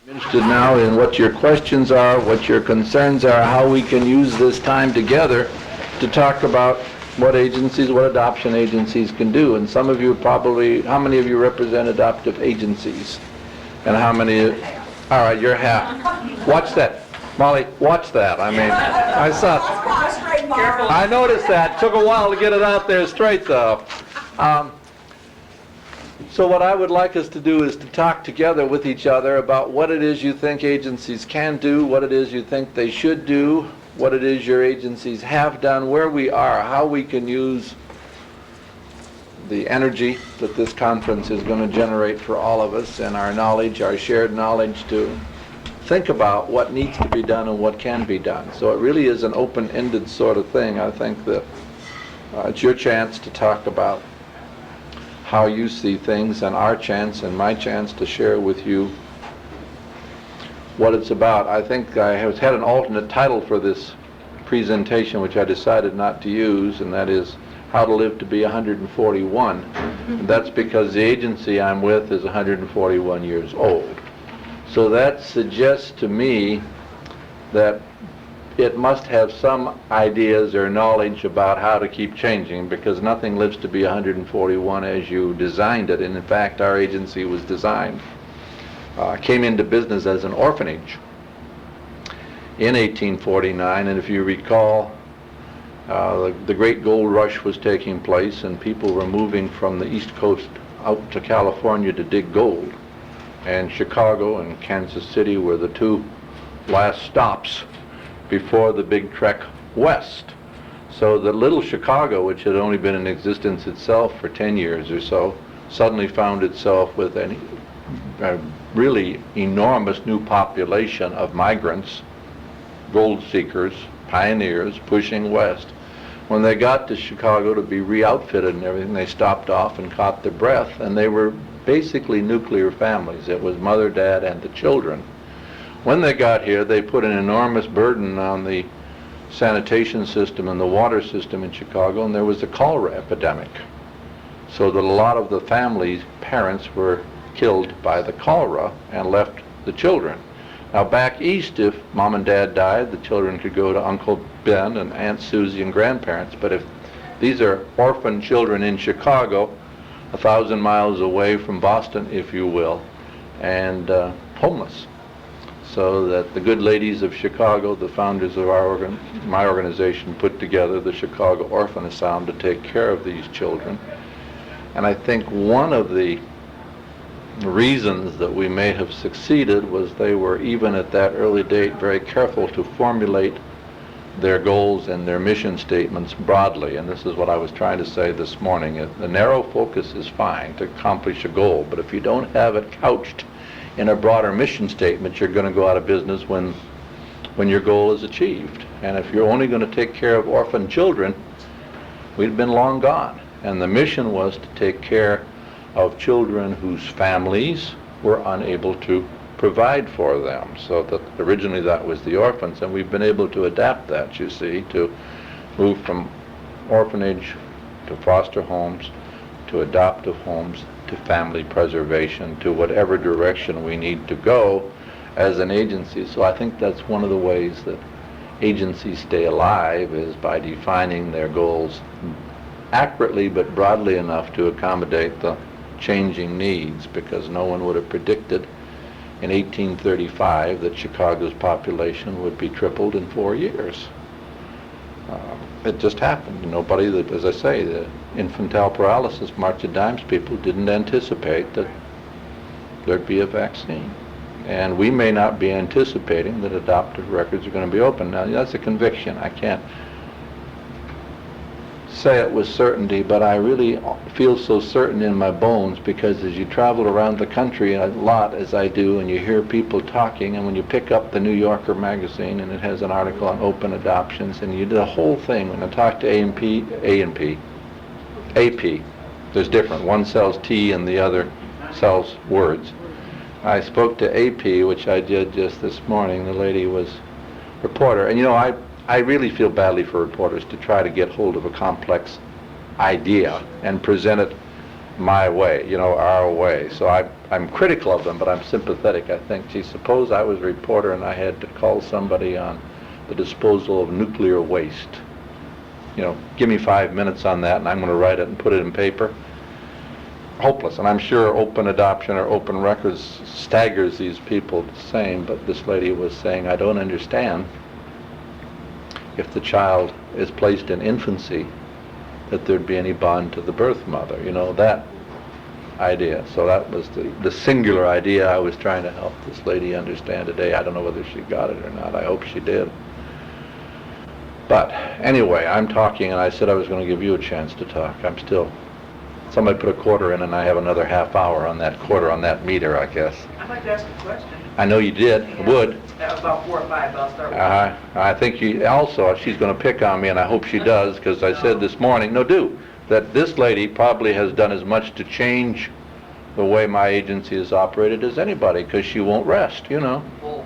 I'm interested now in what your questions are, what your concerns are, how we can use this time together to talk about what agencies, what adoption agencies can do. And some of you probably, how many of you represent adoptive agencies? And how many, all right, you're half. Watch that. Molly, watch that. I mean, I saw, I noticed that. Took a while to get it out there straight though. So what I would like us to do is to talk together with each other about what it is you think agencies can do, what it is you think they should do, what it is your agencies have done, where we are, how we can use the energy that this conference is going to generate for all of us and our knowledge, our shared knowledge, to think about what needs to be done and what can be done. So it really is an open-ended sort of thing. I think that it's your chance to talk about how you see things, and our chance and my chance to share with you what it's about. I think I have had an alternate title for this presentation, which I decided not to use, and that is How to Live to be 141. And that's because the agency I'm with is 141 years old. So that suggests to me that it must have some ideas or knowledge about how to keep changing, because nothing lives to be 141 as you designed it. And in fact, our agency was designed, came into business as an orphanage in 1849. And if you recall, the great gold rush was taking place and people were moving from the East Coast out to California to dig gold. And Chicago and Kansas City were the two last stops before the big trek west. So the little Chicago, which had only been in existence itself for 10 years or so, suddenly found itself with a really enormous new population of migrants, gold seekers, pioneers pushing west. When they got to Chicago to be re-outfitted and everything, they stopped off and caught their breath, and they were basically nuclear families. It was mother, dad, and the children. When they got here, they put an enormous burden on the sanitation system and the water system in Chicago, and there was a cholera epidemic. So that a lot of the families' parents were killed by the cholera and left the children. Now back east, if mom and dad died, the children could go to Uncle Ben and Aunt Susie and grandparents. But if these are orphan children in Chicago, 1,000 miles away from Boston, if you will, and homeless. So that the good ladies of Chicago, the founders of my organization, put together the Chicago Orphan Asylum to take care of these children. And I think one of the reasons that we may have succeeded was they were, even at that early date, very careful to formulate their goals and their mission statements broadly. And this is what I was trying to say this morning. The narrow focus is fine to accomplish a goal, but if you don't have it couched in a broader mission statement, you're going to go out of business when your goal is achieved. And if you're only going to take care of orphan children, we'd been long gone. And the mission was to take care of children whose families were unable to provide for them. So that originally that was the orphans, and we've been able to adapt that, you see, to move from orphanage to foster homes to adoptive homes to family preservation, to whatever direction we need to go as an agency. So I think that's one of the ways that agencies stay alive, is by defining their goals accurately but broadly enough to accommodate the changing needs, because no one would have predicted in 1835 that Chicago's population would be tripled in 4 years. It just happened. Nobody, that, as I say, the infantile paralysis, March of Dimes people didn't anticipate that there'd be a vaccine. And we may not be anticipating that adoptive records are going to be open. Now, that's a conviction. I can't say it with certainty, but I really feel so certain in my bones, because as you travel around the country a lot, as I do, and you hear people talking, and when you pick up the New Yorker magazine and it has an article on open adoptions, and you do the whole thing, when I talk to AP, there's different. One sells tea and the other sells words. I spoke to AP, which I did just this morning. The lady was a reporter, and you know, I really feel badly for reporters to try to get hold of a complex idea and present it my way, you know, our way. So I'm critical of them, but I'm sympathetic. I think, gee, suppose I was a reporter and I had to call somebody on the disposal of nuclear waste. You know, give me 5 minutes on that and I'm going to write it and put it in paper. Hopeless. And I'm sure open adoption or open records staggers these people the same, but this lady was saying, I don't understand if the child is placed in infancy that there'd be any bond to the birth mother. You know, that idea. So that was the singular idea I was trying to help this lady understand today. I don't know whether she got it or not. I hope she did. But anyway, I'm talking, and I said I was going to give you a chance to talk. I'm still... Somebody put a quarter in, and I have another half hour on that quarter on that meter, I guess. I'd like to ask a question. I know you did. Yeah. Would. About 4 or 5, I'll start with. I think you also, she's going to pick on me, and I hope she does, because I said this morning, that this lady probably has done as much to change the way my agency is operated as anybody, because she won't rest, you know. Well,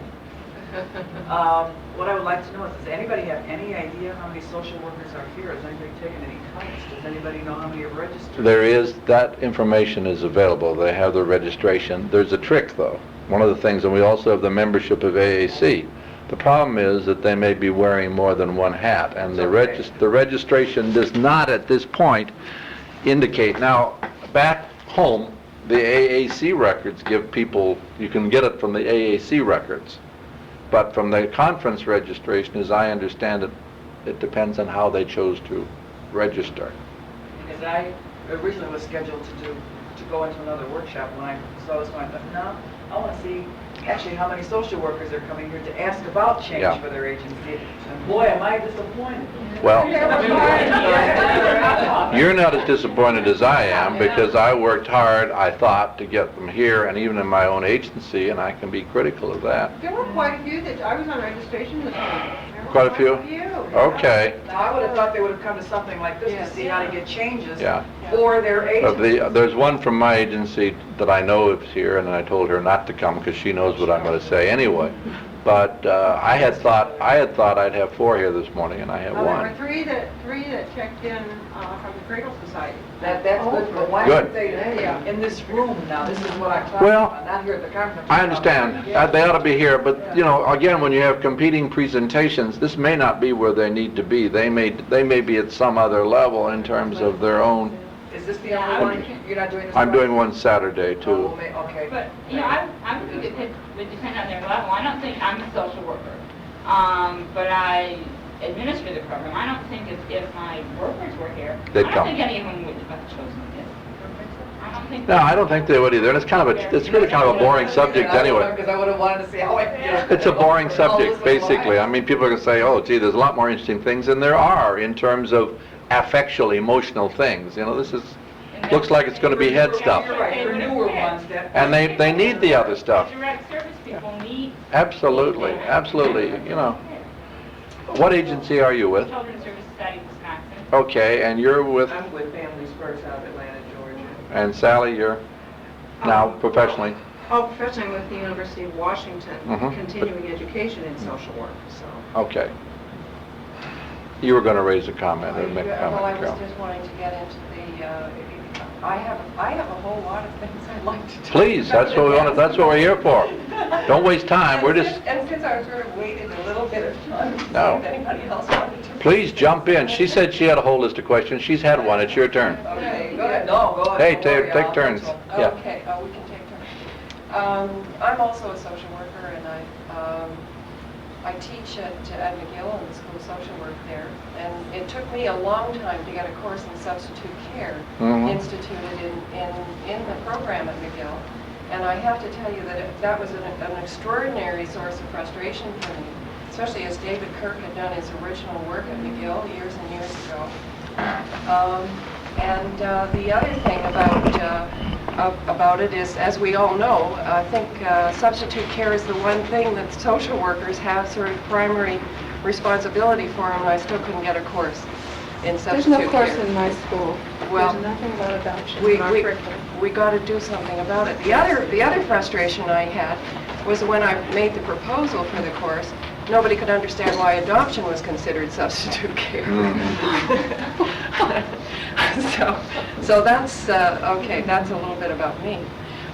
what I would like to know is, does anybody have any idea how many social workers are here? Has anybody taken any counts? Does anybody know how many have registered? There is, that information is available. They have the registration. There's a trick, though. One of the things, and we also have the membership of AAC. The problem is that they may be wearing more than one hat, and the registration does not at this point indicate. Now, back home, the AAC records give people, you can get it from the AAC records. But from the conference registration, as I understand it, it depends on how they chose to register. Because I originally was scheduled to go into another workshop when I saw this one. I thought, no, I want to see actually how many social workers are coming here to ask about change for their agency. And boy, am I disappointed. Well, you're not as disappointed as I am, because I worked hard, I thought, to get them here, and even in my own agency, and I can be critical of that. There were quite a few that I was on registration this morning. Quite a few? Okay. Now, I would have thought they would have come to something like this to see how to get changes Yeah. for their agency. There's one from my agency that I know is here, and I told her not to come because she knows what I'm going to say anyway. But I had thought I'd have 4 here this morning, and I have There were 1. three that checked in from the Cradle Society. That's good, but why Good. aren't they in this room now? This is what I'm talking Well, about, not here at the conference. I understand. They ought to be here, but, you know, again, when you have competing presentations, this may not be where they need to be. They may be at some other level in terms of their own. Is this the only one? You're not doing this? I'm doing one Saturday, Oh, too. okay. But, you know, I would think it would depend on their level. I don't think I'm a social worker, but I administer the program. I don't think if my workers were here, They'd I come. don't think anyone would have chosen this. I don't think. No, I don't think they would either, and it's really kind of a boring subject anyway. Because I would have wanted to see how It's a boring subject, basically. I mean, people are going to say, oh, gee, there's a lot more interesting things than there are in terms of affectual, emotional things. You know, this looks like it's going to be head stuff. You're right, for newer ones that... And they need the other stuff. Direct service people need. Absolutely, absolutely, you know. What agency are you with? Children's Service Society of Wisconsin. Okay, and you're with, I'm with Families First out of Atlanta, Georgia. and Sally, you're now professionally? Oh, professionally with the University of Washington, Mhm. continuing education in social work, so. Okay. You were going to raise a comment or make a Well, I comment, was Carol. just wanting to get into I have a whole lot of things I'd like to talk Please, about. that's what we want. That's what we're here for. Don't waste time. We're just. And since I sort of waited a little bit of time to see No. if anybody else wanted to... Please jump in. She said she had a whole list of questions. She's had one. It's your turn. Okay, go ahead. No, go ahead. Hey, Don't worry, take I'll- turns. Yeah. Okay, we can take turns. I'm also a social worker, and I teach at McGill in the School of Social Work there, and it took me a long time to get a course in substitute care Mhm. instituted in the program at McGill. And I have to tell you that that was an extraordinary source of frustration for me, especially as David Kirk had done his original work at McGill years and years ago. The other thing about it is, as we all know, I think substitute care is the one thing that social workers have sort of primary responsibility for, and I still couldn't get a course in There's substitute care. no course in my school. Well, There's nothing about adoption we in our curriculum. got to do something about it. The other frustration I had was when I made the proposal for the course, nobody could understand why adoption was considered substitute care. So that's okay. That's a little bit about me.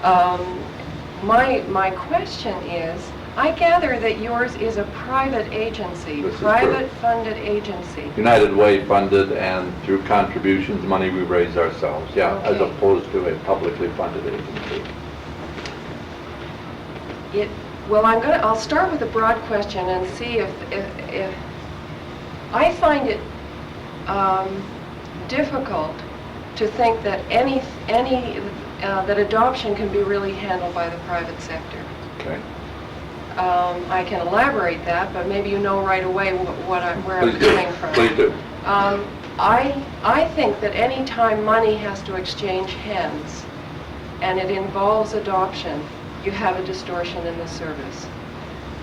My question is, I gather that yours is a private agency, This is true. private-funded agency. United Way funded, and through contributions, money we raise ourselves, yeah, as Okay. opposed to a publicly funded agency. Well, I'll start with a broad question and see if I find it difficult to think that that adoption can be really handled by the private sector. Okay. I can elaborate that, but maybe you know right away where I'm Please do. coming from. Please do. I think that any time money has to exchange hands and it involves adoption, you have a distortion in the service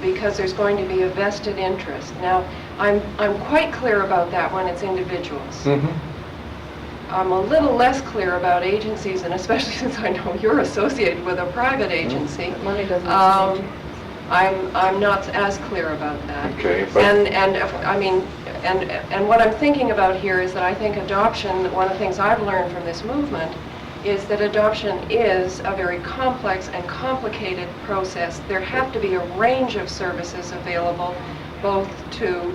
because there's going to be a vested interest. Now, I'm quite clear about that when it's individuals. I'm a little less clear about agencies, and especially since I know you're associated with a private agency. Money doesn't I'm not as clear about that. Okay, but- And what I'm thinking about here is that I think adoption, one of the things I've learned from this movement is that adoption is a very complex and complicated process. There have to be a range of services available, both to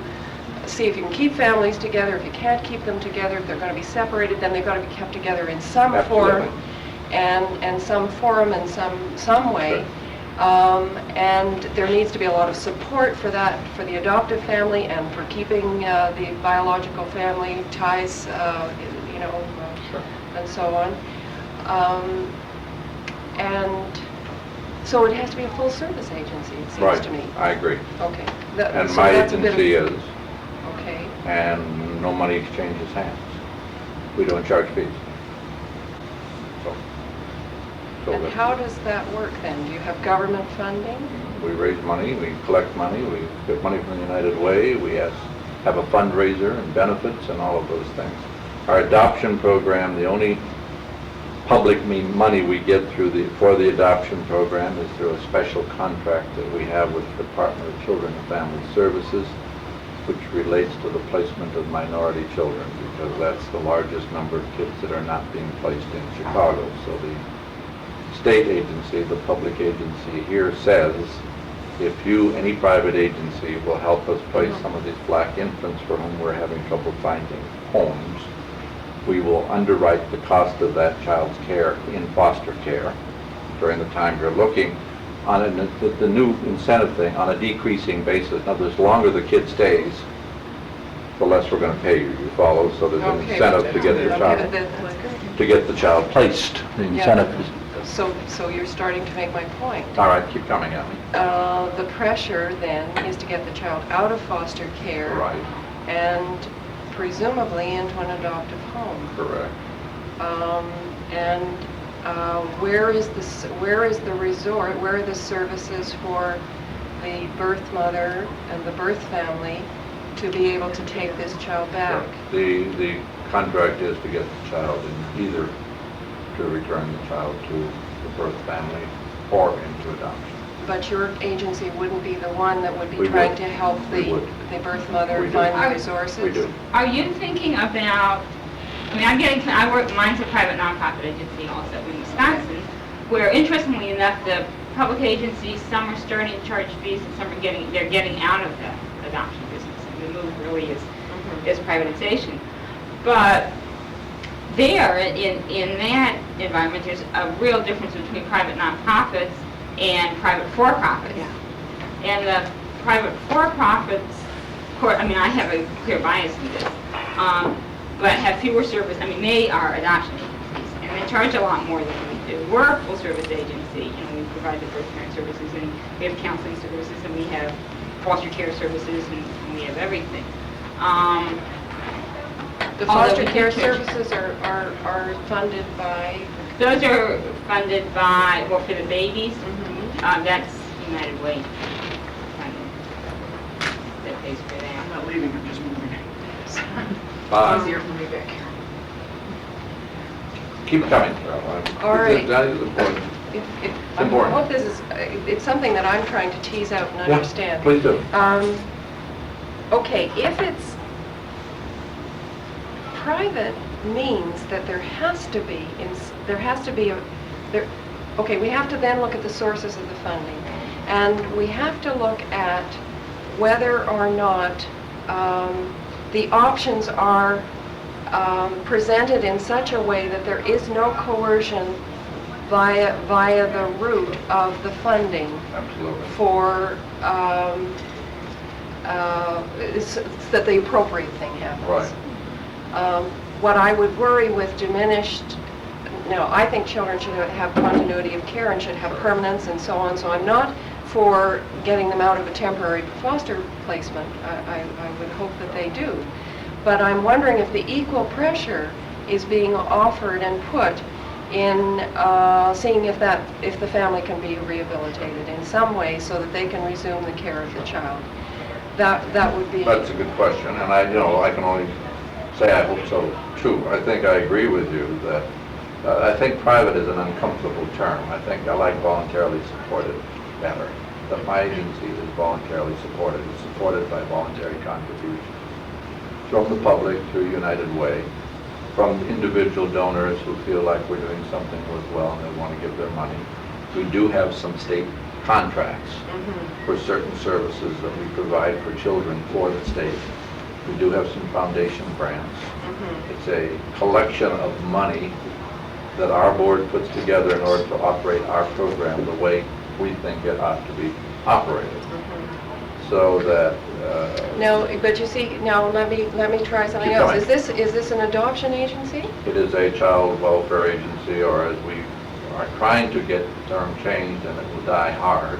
see if you can keep families together. If you can't keep them together, if they're going to be separated, then they've got to be kept together in some form, and some forum and some way. And there needs to be a lot of support for that, for the adoptive family and for keeping the biological family ties, and so on. And so it has to be a full-service agency, it seems to me. Right, I agree. Okay. And So my that's a bit of- agency is, Okay. and no money exchanges hands. We don't charge fees. So And that- how does that work then? Do you have government funding? we raise money, we collect money, we get money from the United Way, we have a fundraiser and benefits and all of those things. Our adoption program, the only public money we get for the adoption program is through a special contract that we have with the Department of Children and Family Services, which relates to the placement of minority children, because that's the largest number of kids that are not being placed in Chicago. So the state agency, the public agency here says, if any private agency will help us place some of these black infants for whom we're having trouble finding homes, we will underwrite the cost of that child's care in foster care during the time you're looking on the new incentive thing on a decreasing basis. In other words, the longer the kid stays, the less we're going to pay you. You follow? So there's an incentive to get the child placed. The incentive is. So you're starting to make my point. All right, keep coming at me. The pressure then is to get the child out of foster care Right, and presumably into an adoptive home. correct. Where is the resort? Where are the services for the birth mother and the birth family to be able to take this child back? The contract is to get the child in either to return the child to the birth family or into adoption. But your agency wouldn't be the one that would be We trying would. to help We would. the birth mother We do. find the resources? We do. Are you thinking about, mine's a private nonprofit agency also in Wisconsin, where interestingly enough, the public agencies, some are starting to charge fees and some are getting out of the adoption business. And the move really is privatization. But there, in that environment, there's a real difference between private nonprofits and private for-profits. And the private for-profits, I have a clear bias in this, but have fewer service. They are adoption agencies, and they charge a lot more than we do. We're a full-service agency. We provide the birth parent services, and we have counseling services, and we have foster care services, and we have everything. The foster care services are funded by? Those are funded by, for the babies, that's United Way funded. That pays for that. I'm not leaving, I'm just moving. Easier for me back here. Keep coming, Carol. All right. That is important. I important. hope this is, it's something that I'm trying to tease out and Yeah, understand. please do. Okay, if it's private means that there has to be okay, we have to then look at the sources of the funding. And we have to look at whether or not the options are presented in such a way that there is no coercion via the route of the funding Absolutely. for that the appropriate thing happens. Right. What I would worry with diminished, no, I think children should have continuity of care and should have permanence and so on. So I'm not for getting them out of a temporary foster placement. I would hope that they do. But I'm wondering if the equal pressure is being offered and put in seeing if the family can be rehabilitated in some way so that they can resume the care of the child. That would be. That's a good question, and I can only say I hope so too. I think I agree with you that I think private is an uncomfortable term. I think I like voluntarily supported better. That my agency is voluntarily supported. It's supported by voluntary contributions from the public through United Way, from individual donors who feel like we're doing something worthwhile and they want to give their money. We do have some state contracts for certain services that we provide for children for the state. We do have some foundation grants. It's a collection of money that our board puts together in order to operate our program the way we think it ought to be operated. So that No, but you see, now let me try something Keep else. going. Is this an adoption agency? it is a child welfare agency, or as we are trying to get the term changed and it will die hard,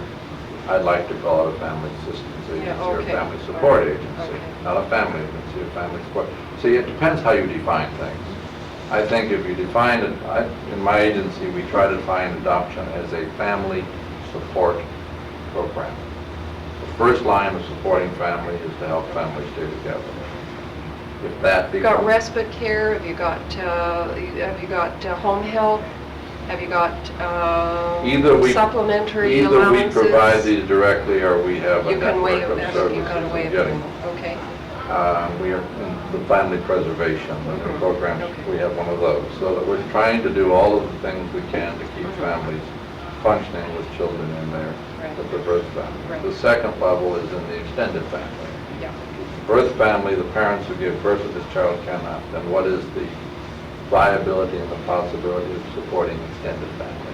I'd like to call it a family assistance agency or okay. family support All right. agency. Okay. Not a family agency, a family support. See, it depends how you define things. I think if you define it, in my agency, we try to define adoption as a family support program. The first line of supporting family is to help families stay together. If that You've got becomes... respite care, have you got home health, have you got supplementary Either allowances? we provide these directly or we have a You can network waive of that, services you've got a of way of getting doing it, okay. We are in the family preservation, the programs, Okay. we have one of those. So that we're trying to do all of the things we can to keep families functioning with children in there Right. with the birth family. Right. The second level is in the extended family. Yeah. Birth family, the parents who give birth to this child cannot, then what is the viability and the possibility of supporting extended family?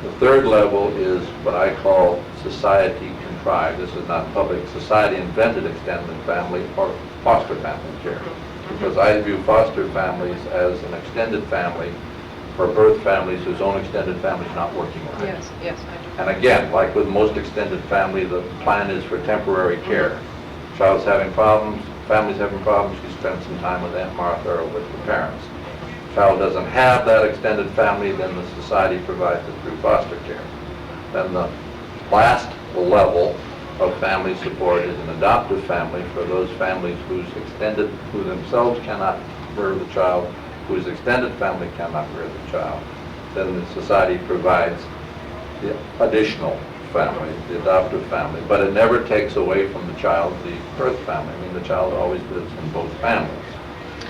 The third level is what I call society contrived. This is not public. Society invented extended family or foster family care. Because I view foster families as an extended family for birth families whose own extended family is not working right. Yes, yes, I do. And again, like with most extended family, the plan is for temporary care. Child's having problems, family's having problems, you spend some time with Aunt Martha or with the parents. Child doesn't have that extended family, then the society provides it through foster care. Then the last level of family support is an adoptive family for those families who themselves cannot rear the child, whose extended family cannot rear the child. Then the society provides the additional family, the adoptive family, but it never takes away from the child the birth family. I mean, the child always lives in both families.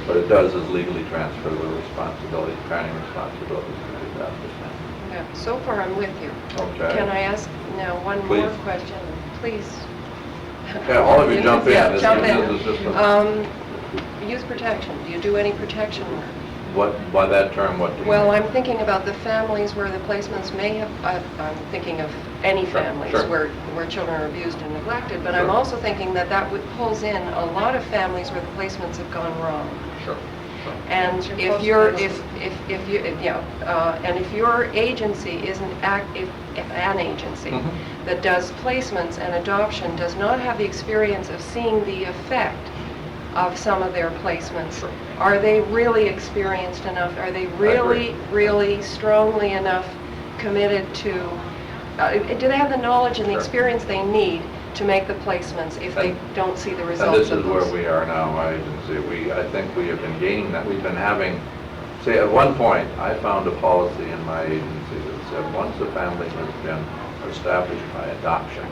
What it does is legally transfer the responsibility, parenting responsibilities to the adoptive family. Yeah, so far I'm with you. Okay. Can I ask now one Please. more question? Please. Okay, all of you jump in. Yeah, This jump is in. Youth protection, do you do any protection work? What, by that term, what do you Well, mean? I'm thinking about the families where the placements may have, I'm thinking of any Sure, families sure. where children are abused and neglected, but I'm Sure. also thinking that pulls in a lot of families where the placements have gone wrong. Sure. And It's your if post your, placement. and if your agency isn't if an agency Mhm. that does placements and adoption does not have the experience of seeing the effect of some of their placements, Sure. are they really experienced enough? Are they really, really strongly enough committed to, do they have the knowledge and the Sure. experience they need to make the placements if they don't see the And results this is of where those? we are now, my agency. I think we have been gaining that. We've been having, say, at one point, I found a policy in my agency that said once a family has been established by adoption,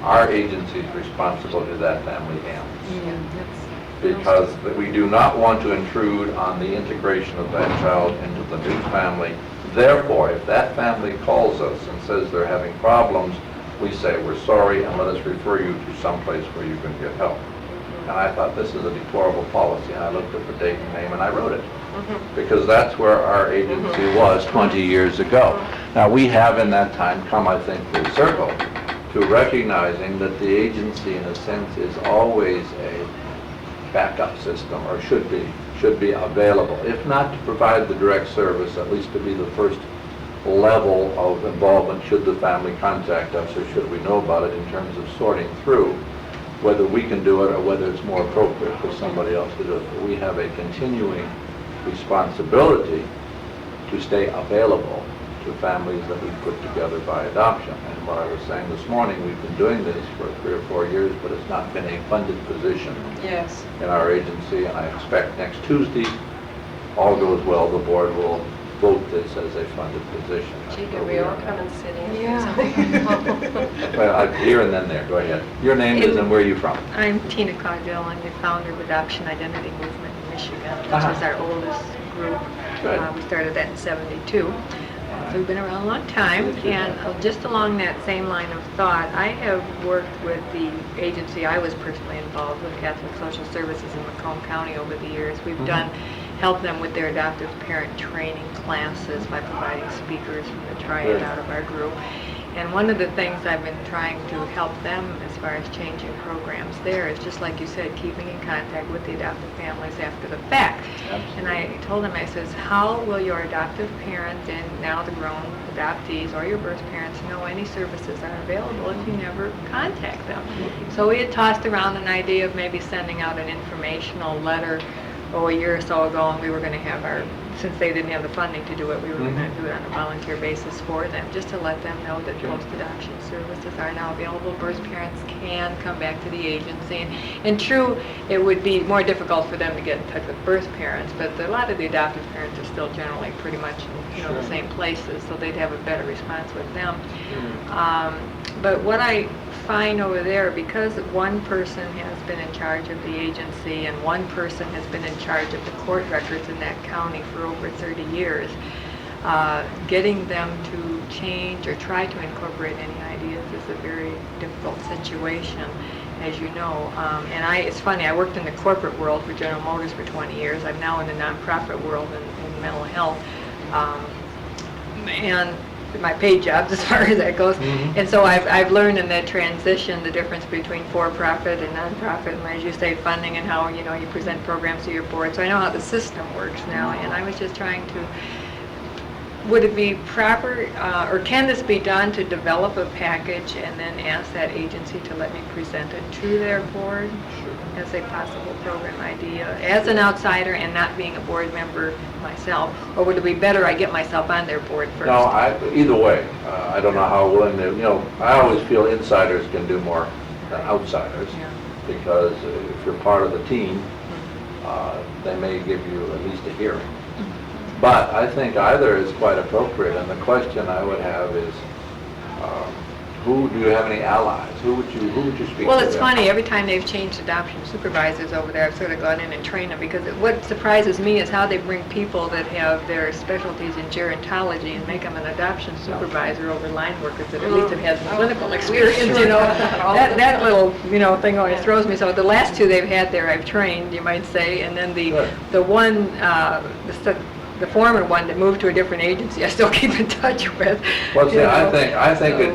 our agency's responsibility to that family ends. Because we do not want to intrude on the integration of that child into the new family Therefore, if that family calls us and says they're having problems, we say, we're sorry, and let us refer you to someplace where you can get help. And I thought, this is a deplorable policy, and I looked up the date and name and I wrote it. Because that's where our agency was 20 years ago. Now, we have in that time come, I think, full circle to recognizing that the agency, in a sense, is always a backup system, or should be available. If not to provide the direct service, at least to be the first level of involvement should the family contact us, or should we know about it, in terms of sorting through whether we can do it or whether it's more appropriate for somebody else to do it. But we have a continuing responsibility to stay available to families that we put together by adoption. And what I was saying this morning, we've been doing this for 3 or 4 years, but it's not been a funded position Yes. in our agency, and I expect next Tuesday, all goes well, the board will vote this as a funded position. Gee, That's can where we all are come now. and sit in? Well, here and then there, go ahead. Your name is and where are you from? I'm Tina Caudill. I'm the founder of Adoption Identity Movement in Michigan, which Uh-huh. is our oldest group. Good. We started that in '72. So we've been around a long time. And just along that same line of thought, I have worked with the agency I was personally involved with, Catholic Social Services in Macomb County, over the years. We've helped them with their adoptive parent training classes by providing speakers from the triad out of our group. And one of the things I've been trying to help them as far as changing programs there is, just like you said, keeping in contact with the adoptive families after the fact. And I told them, I says, how will your adoptive parent and now the grown adoptees or your birth parents know any services are available if you never contact them? So we had tossed around an idea of maybe sending out an informational letter a year or so ago, and we were going to have our, since they didn't have the funding to do it, we were going to do it on a volunteer basis for them, just to let them know that post-adoption services are now available. Birth parents can come back to the agency. And true, it would be more difficult for them to get in touch with birth parents, but a lot of the adoptive parents are still generally pretty much in the same places, so they'd have a better response with them. But what I find over there, because one person has been in charge of the agency and one person has been in charge of the court records in that county for over 30 years, getting them to change or try to incorporate any ideas is a very difficult situation, as you know. And it's funny, I worked in the corporate world for General Motors for 20 years. I'm now in the nonprofit world in mental health. And my paid jobs as far as that goes. And so I've learned in that transition the difference between for-profit and nonprofit, and as you say, funding, and how you present programs to your board. So I know how the system works now, and I was just trying to, would it be proper, or can this be done to develop a package and then ask that agency to let me present it to their board as a possible program idea, as an outsider and not being a board member myself? Or would it be better I get myself on their board first? No, either way. I don't know how willing they, I always feel insiders can do more than outsiders, because if you're part of the team, they may give you at least a hearing. But I think either is quite appropriate, and the question I would have is, do you have any allies? Who would you speak to? Well, it's there? funny, every time they've changed adoption supervisors over there, I've sort of gone in and trained them, because what surprises me is how they bring people that have their specialties in gerontology and make them an adoption supervisor over line workers that at least have had some clinical experience, That little, thing always throws me. So the last two they've had there, I've trained, you might say, and then the one, the former one that moved to a different agency, I still keep in touch with. Well, see, I think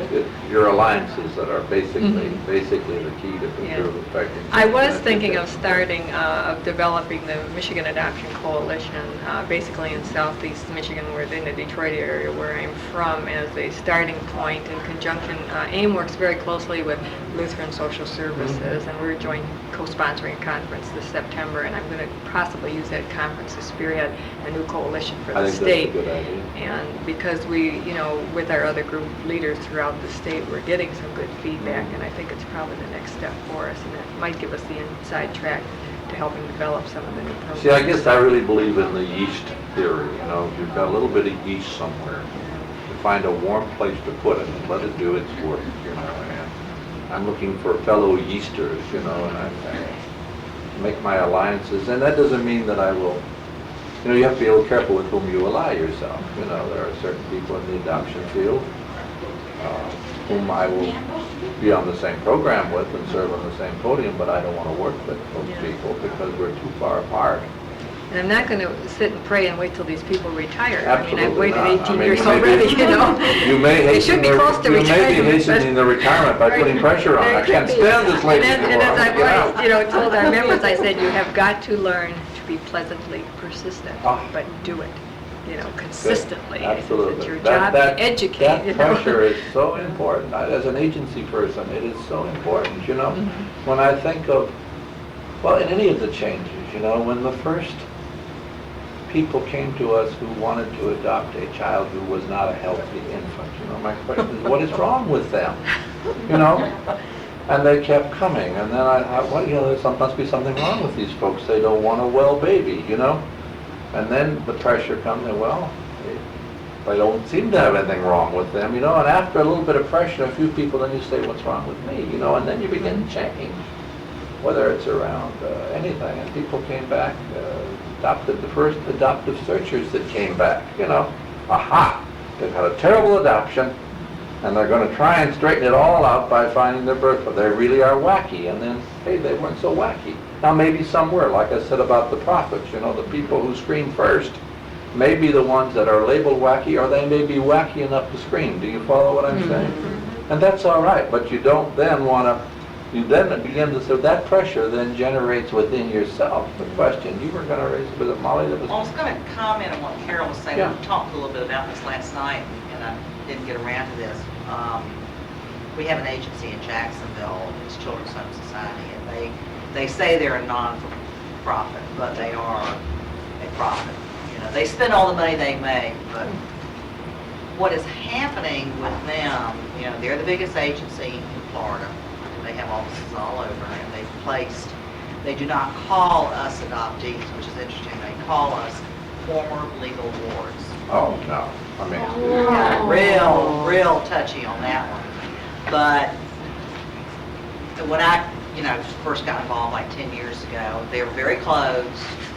your alliances that are basically the key to effective. I was thinking of developing the Michigan Adoption Coalition, basically in southeast Michigan, within the Detroit area where I'm from, as a starting point in conjunction. AIM works very closely with Lutheran Social Services, and we're co-sponsoring a conference this September, and I'm going to possibly use that conference to spearhead a new coalition for the state. I think that's a good idea. And because we, with our other group leaders throughout the state, we're getting some good feedback, and I think it's probably the next step for us, and it might give us the inside track to helping develop some of the new programs. See, I guess I really believe in the yeast theory. If you've got a little bit of yeast somewhere, you find a warm place to put it and let it do its work. And I'm looking for fellow yeasters, and I make my alliances, and that doesn't mean that I will You know, you have to be a little careful with whom you ally yourself. You know, there are certain people in the adoption field whom I will be on the same program with and serve on the same podium, but I don't want to work with those people because we're too far apart. And I'm not going to sit and pray and wait till these people retire. I mean, I've Absolutely waited not. 18 I mean, years you may be- already, you know? You may They should hasten be close to you may be retirement, hastening but- the retirement by putting pressure on. I There can't could be. stand this lady And anymore. as Get out. I've, you know, told our members, I said, you have got to learn to be pleasantly persistent, Ah. but do it, you know, consistently. Absolutely. It's your That- job that- to educate, you know? That pressure is so important. As an agency person, it is so important, you know? Mm-hmm. When I think of, well, in any of the changes, you know, when the first people came to us who wanted to adopt a child who was not a healthy infant, you know, my question is, what is wrong with them? You know? And they kept coming, and then I thought, well, you know, there must be something wrong with these folks. They don't want a well baby, you know? And then the pressure comes, and well, they don't seem to have anything wrong with them, you know? And after a little bit of pressure, a few people, then you say, what's wrong with me, you know? And then you begin to change, whether it's around anything. And people came back, adopted, the first adoptive searchers that came back, you know? Aha! They've had a terrible adoption, and they're going to try and straighten it all out by finding their birth father. They really are wacky, and then, hey, they weren't so wacky. Now, maybe some were, like I said about the prophets, you know, the people who scream first may be the ones that are labeled wacky, or they may be wacky enough to scream. Do you follow what I'm saying? And that's all right, but you don't then want to, you then begin to, so that pressure then generates within yourself the question. You were going to raise, was it Molly that was? Well, I was going to comment on what Carol was saying. Yeah. We talked a little bit about this last night, and I didn't get around to this. We have an agency in Jacksonville, it's Children's Home Society, and they say they're a non-profit, but they are a profit. You know, they spend all the money they make, but what is happening with them, you know, they're the biggest agency in Florida. They have offices all over, and they do not call us adoptees, which is interesting. They call us former legal wards. Oh, no. I mean, Real touchy on that one. But when I, you know, first got involved like 10 years ago, they were very close.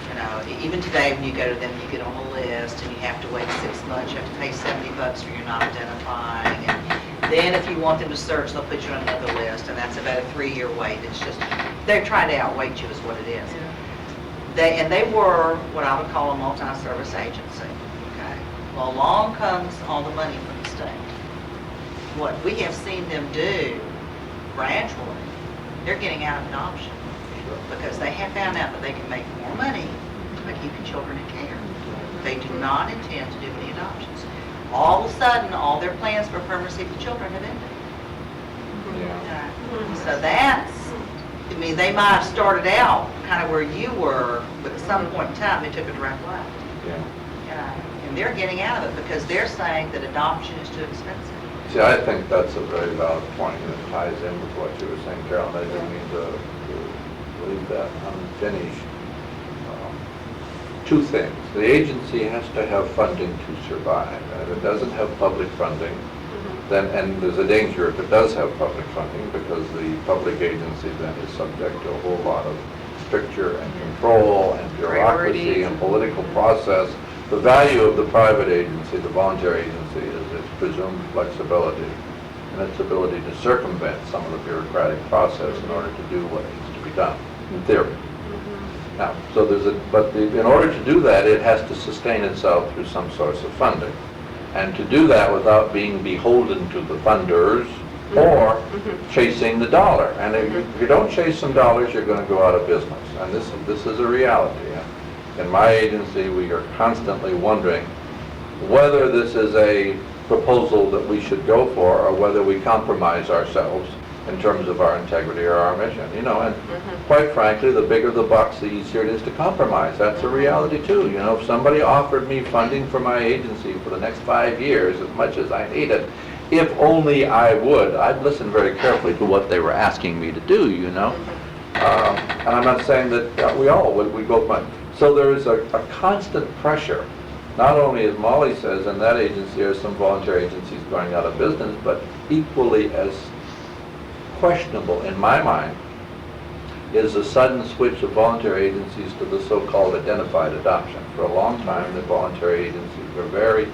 You know, even today when you go to them, you get on a list and you have to wait 6 months. You have to pay $70 for you're not identifying. And then if you want them to search, they'll put you on another list, and that's about a 3-year wait. It's just, they're trying to outweight you is what it is. They were what I would call a multi-service agency. Okay. Well, along comes all the money from the state. What we have seen them do gradually, they're getting out of adoption because they have found out that they can make more money by keeping children in care. They do not intend to do any adoptions. All of a sudden, all their plans for permanency for children have ended. yeah. So that's, I mean, they might have started out kind of where you were, but at some point in time, they took a direct left. Yeah. And they're getting out of it because they're saying that adoption is too expensive. See, I think that's a very valid point, and it ties in with what you were saying, Carol, and I didn't mean to leave that unfinished. Two things. The agency has to have funding to survive, and if it doesn't have public funding, then, and there's a danger if it does have public funding, because the public agency then is subject to a whole lot of stricture and control and bureaucracy Priorities. and political process. The value of the private agency, the voluntary agency, is its presumed flexibility and its ability to circumvent some of the bureaucratic process in order to do what needs to be done, in theory. Now, so in order to do that, it has to sustain itself through some source of funding. And to do that without being beholden to the funders or chasing the dollar. And if you don't chase some dollars, you're going to go out of business. And this is a reality. In my agency, we are constantly wondering whether this is a proposal that we should go for or whether we compromise ourselves in terms of our integrity or our mission. You know, and quite frankly, the bigger the bucks, the easier it is to compromise. That's a reality too. You know, if somebody offered me funding for my agency for the next 5 years, as much as I need it, if only I would, I'd listen very carefully to what they were asking me to do, you know. And I'm not saying that we all would, we both might. So there is a constant pressure, not only as Molly says, in that agency are some voluntary agencies going out of business, but equally as questionable in my mind is a sudden switch of voluntary agencies to the so-called identified adoption. For a long time, the voluntary agencies were very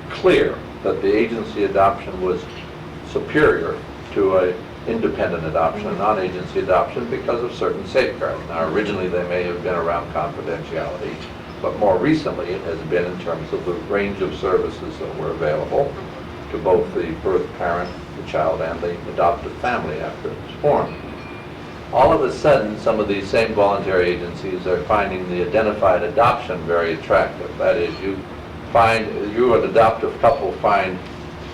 clear that the agency adoption was superior to a independent adoption, a non-agency adoption, because of certain safeguards. Now, originally, they may have been around confidentiality, but more recently, it has been in terms of the range of services that were available to both the birth parent, the child, and the adoptive family after it was formed. All of a sudden, some of these same voluntary agencies are finding the identified adoption very attractive. That is, you, an adoptive couple, find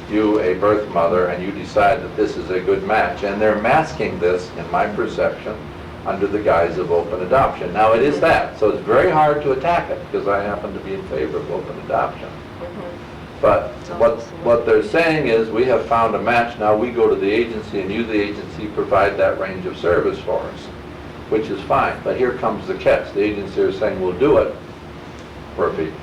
you a birth mother, and you decide that this is a good match. And they're masking this, in my perception, under the guise of open adoption. Now, it is that, so it's very hard to attack it, because I happen to be in favor of open adoption. But what they're saying is, we have found a match, now we go to the agency, and you, the agency, provide that range of service for us, which is fine. But here comes the catch. The agency are saying, we'll do it for a fee.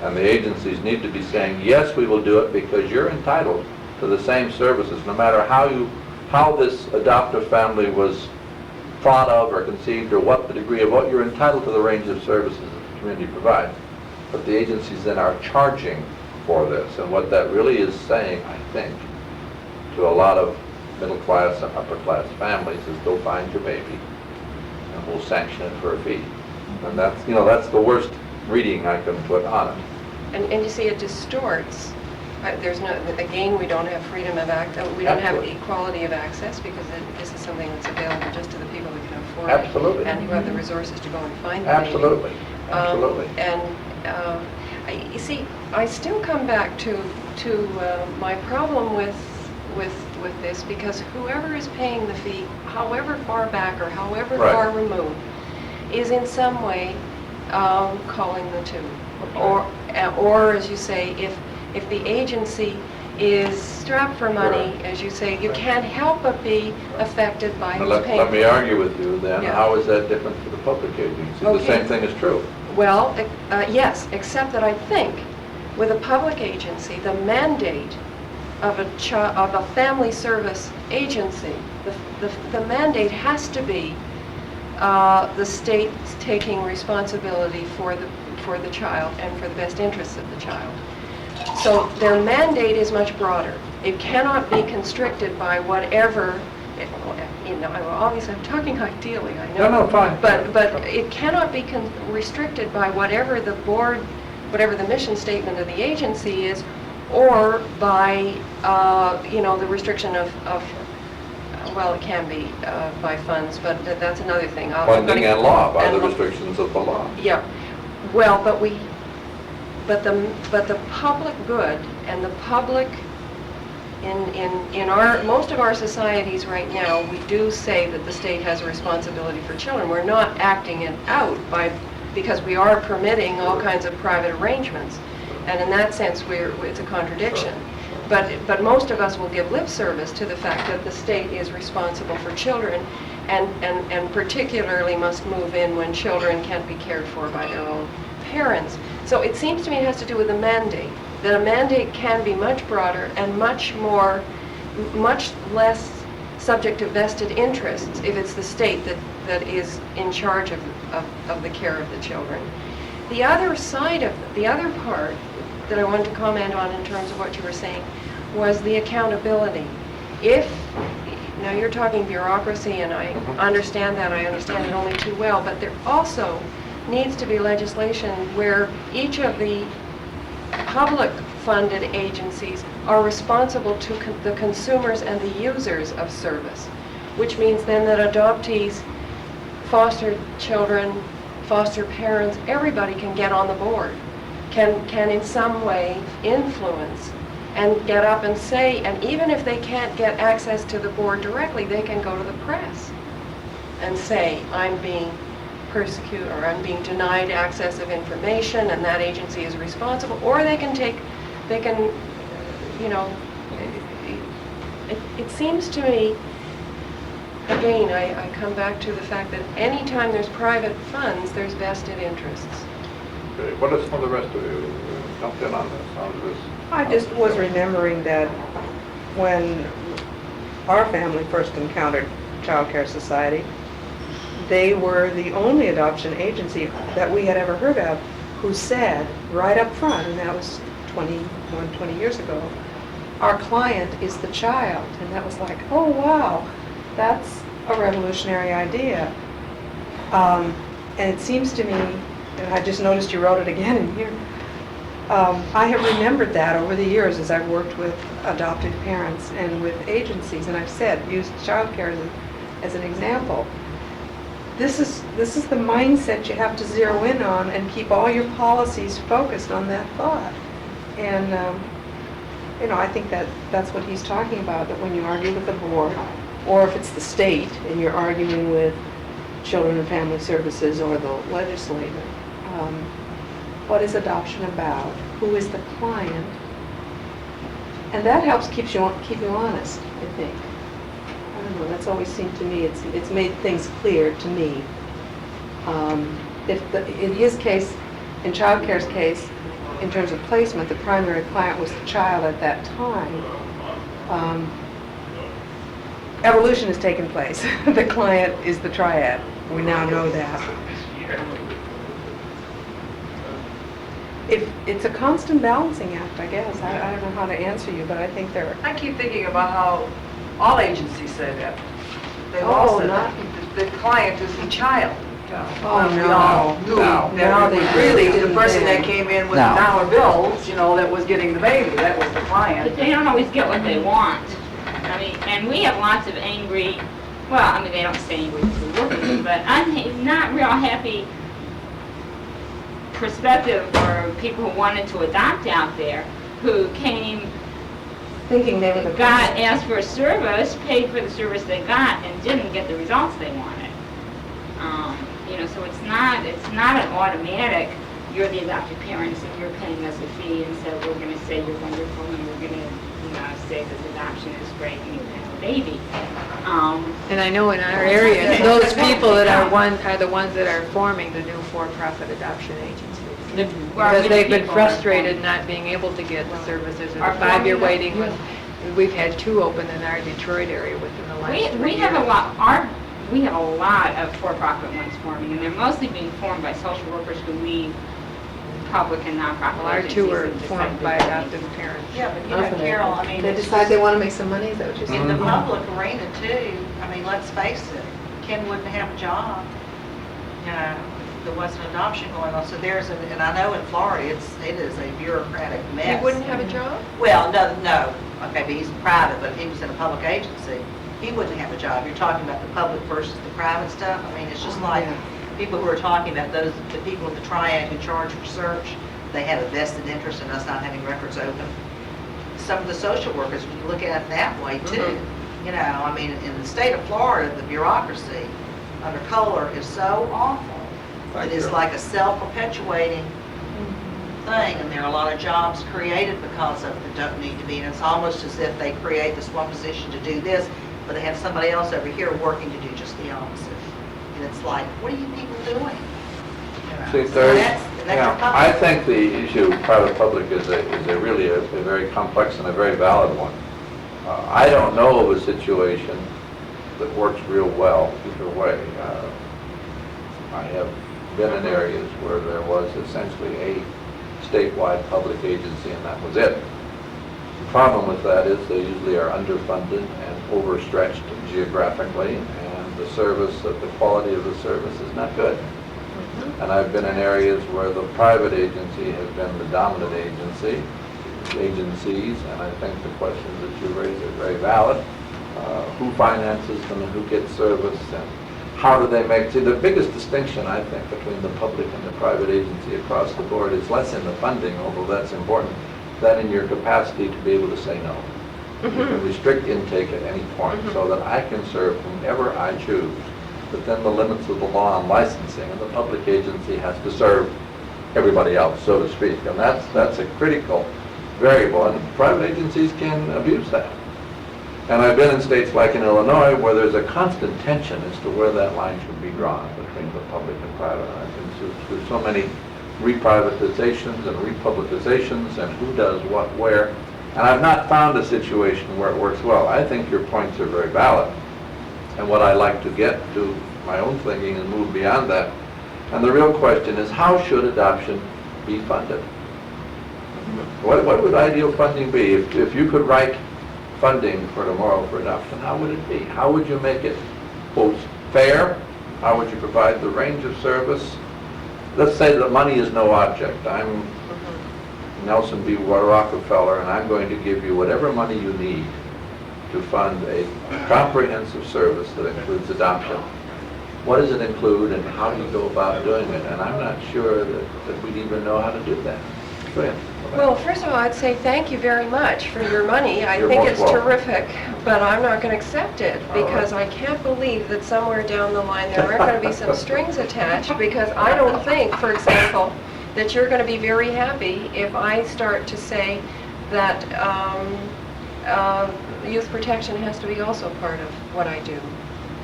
And the agencies need to be saying, yes, we will do it, because you're entitled to the same services, no matter how this adoptive family was thought of or conceived, or what the degree of what you're entitled to, the range of services that the community provides. But the agencies then are charging for this, and what that really is saying, I think, to a lot of middle class and upper class families is, go find your baby, and we'll sanction it for a fee. And that's, that's the worst reading I can put on it. And you see, it distorts. There's no, again, we don't have freedom of we don't have Absolutely. equality of access, because this is something that's available just to the people that can afford Absolutely. it and who have the resources to go and find the Absolutely. baby. Absolutely. You see, I still come back to my problem with this, because whoever is paying the fee, however far back or however Right. far removed, is in some way calling the tune. Or as you say, if the agency is strapped for money, Sure. as you say, you can't help but be affected by Now, who's paying. let me argue with you then. Yeah. How is that different for the public agency? Okay. The same thing is true. Well, yes, except that I think with a public agency, the mandate of a family service agency, the mandate has to be the state taking responsibility for the child and for the best interests of the child. So their mandate is much broader. It cannot be constricted by whatever, obviously I'm talking ideally, I know. No, fine. But it cannot be restricted by whatever the board, whatever the mission statement of the agency is, or by, the restriction of well, it can be by funds, but that's another thing. Funding and law, by and the law. restrictions of the law. Yeah, well, but the public good and the public in most of our societies right now, we do say that the state has a responsibility for children. We're not acting it out because we are permitting all kinds of private arrangements, and in that sense, it's a contradiction. But most of us will give lip service to the fact that the state is responsible for children, and particularly must move in when children can't be cared for by their own parents. So it seems to me it has to do with a mandate, that a mandate can be much broader and much less subject to vested interests if it's the state that is in charge of the care of the children. The other side of, the other part that I wanted to comment on in terms of what you were saying was the accountability. Now you're talking bureaucracy, and I understand that, I understand it only too well, but there also needs to be legislation where each of the public-funded agencies are responsible to the consumers and the users of service, which means then that adoptees, foster children, foster parents, everybody can get on the board, can in some way influence and get up and say, and even if they can't get access to the board directly, they can go to the press and say, I'm being persecuted, or I'm being denied access of information, and that agency is responsible. Or it seems to me, again, I come back to the fact that anytime there's private funds, there's vested interests. Okay, what are some of the rest of you? Jump in on this. How does this? I just was remembering that when our family first encountered Child Care Society, they were the only adoption agency that we had ever heard of who said right up front, and that was 20 years ago, our client is the child. And that was like, oh wow, that's a revolutionary idea. And it seems to me, and I just noticed you wrote it again in here, I have remembered that over the years as I've worked with adopted parents and with agencies, and I've said, used childcare as an example. This is the mindset you have to zero in on and keep all your policies focused on that thought. And, you know, I think that's what he's talking about, that when you argue with the board, or if it's the state and you're arguing with Children and Family Services or the legislature, what is adoption about? Who is the client? And that helps keep you honest, I think. I don't know, that's always seemed to me, it's made things clear to me. In his case, in childcare's case, in terms of placement, the primary client was the child at that time. Evolution has taken place. The client is the triad. We now know that. It's a constant balancing act, I guess. I don't know how to answer you, but I think there. I keep thinking about how all agencies say that. They've all said that. The client is the child. Oh, We no. all knew No. Now that they really, didn't the person then. that came in with No. the dollar bills, you know, that was getting the baby, that was the But client. they don't always get what they want. I mean, and we have lots of angry, well, I mean, they don't say angry to workers, but not real happy perspective for people who wanted to adopt out there, who came, Thinking they were the got, asked for a service, paid for the service they got, and didn't get the results they wanted. You know, so it's not an automatic, you're the adopted parents and you're paying us a fee, and so we're going to say you're wonderful and we're going to, you know, say this adoption is great and you can have a baby. And I know in our area, those people that are the ones that are forming the new for-profit adoption agencies. Because they've been frustrated not being able to get the services or Are the 5-year forming waiting list. We've had 2 open in our Detroit area within the last 3 We years. have a lot of for-profit ones forming, and they're mostly being formed by social workers who leave public and nonprofit Well, our agencies. 2 are and decide formed they by don't adoptive need- parents. Yeah, but you know, Carol, I mean, They it's decide they want to make some money, is that what you're saying? in the public arena too. I mean, let's face it, Ken wouldn't have a job, you know, if there wasn't adoption going on. So and I know in Florida, it is a bureaucratic mess. He wouldn't have a job? Well, no, okay, but he's private, but if he was in a public agency, he wouldn't have a job. You're talking about the public versus the private stuff. I mean, it's just like people who are talking about the people at the triad who charge for search, they have a vested interest in us not having records open. Some of the social workers, we look at it that way too. You know, I mean, in the state of Florida, the bureaucracy under Kohler is so awful. It is like a self-perpetuating thing, and there are a lot of jobs created because of it that don't need to be, and it's almost as if they create this one position to do this, but they have somebody else over here working to do just the opposite. And it's like, what are you people doing? You know, See, so there's, that's your yeah, public. I think the issue of private-public is really a very complex and a very valid one. I don't know of a situation that works real well either way. I have been in areas where there was essentially a statewide public agency and that was it. The problem with that is they usually are underfunded and overstretched geographically, and the quality of the service is not good. And I've been in areas where the private agency has been the dominant agencies, and I think the questions that you raise are very valid. Who finances them and who gets service, and how do they make... See, the biggest distinction, I think, between the public and the private agency across the board is less in the funding, although that's important, than in your capacity to be able to say no. You can restrict intake at any point so that I can serve whomever I choose, within the limits of the law on licensing, and the public agency has to serve everybody else, so to speak. And that's a critical variable, and private agencies can abuse that. And I've been in states like in Illinois where there's a constant tension as to where that line should be drawn between the public and private. And I've been through so many reprivatizations and republications and who does what where, and I've not found a situation where it works well. I think your points are very valid. And what I like to get to my own thinking and move beyond that. And the real question is, how should adoption be funded? What would ideal funding be? If you could write funding for tomorrow for adoption, how would it be? How would you make it, quote, fair? How would you provide the range of service? Let's say that money is no object. I'm Nelson B. Rockefeller, and I'm going to give you whatever money you need to fund a comprehensive service that includes adoption. What does it include, and how do you go about doing it? And I'm not sure that we'd even know how to do that. Go ahead. Well, first of all, I'd say thank you very much for your money. I You're think most it's welcome. terrific, but I'm not going to accept it All right. because I can't believe that somewhere down the line there aren't going to be some strings attached, because I don't think, for example, that you're going to be very happy if I start to say that youth protection has to be also part of what I do.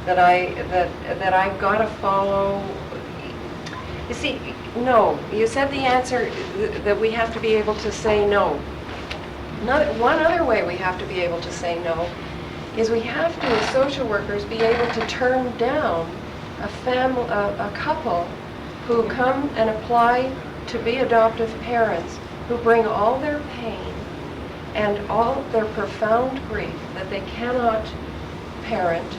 That I've got to follow. You see, no. You said the answer that we have to be able to say no. One other way we have to be able to say no is we have to, as social workers, be able to turn down a couple who come and apply to be adoptive parents, who bring all their pain and all their profound grief that they cannot parent.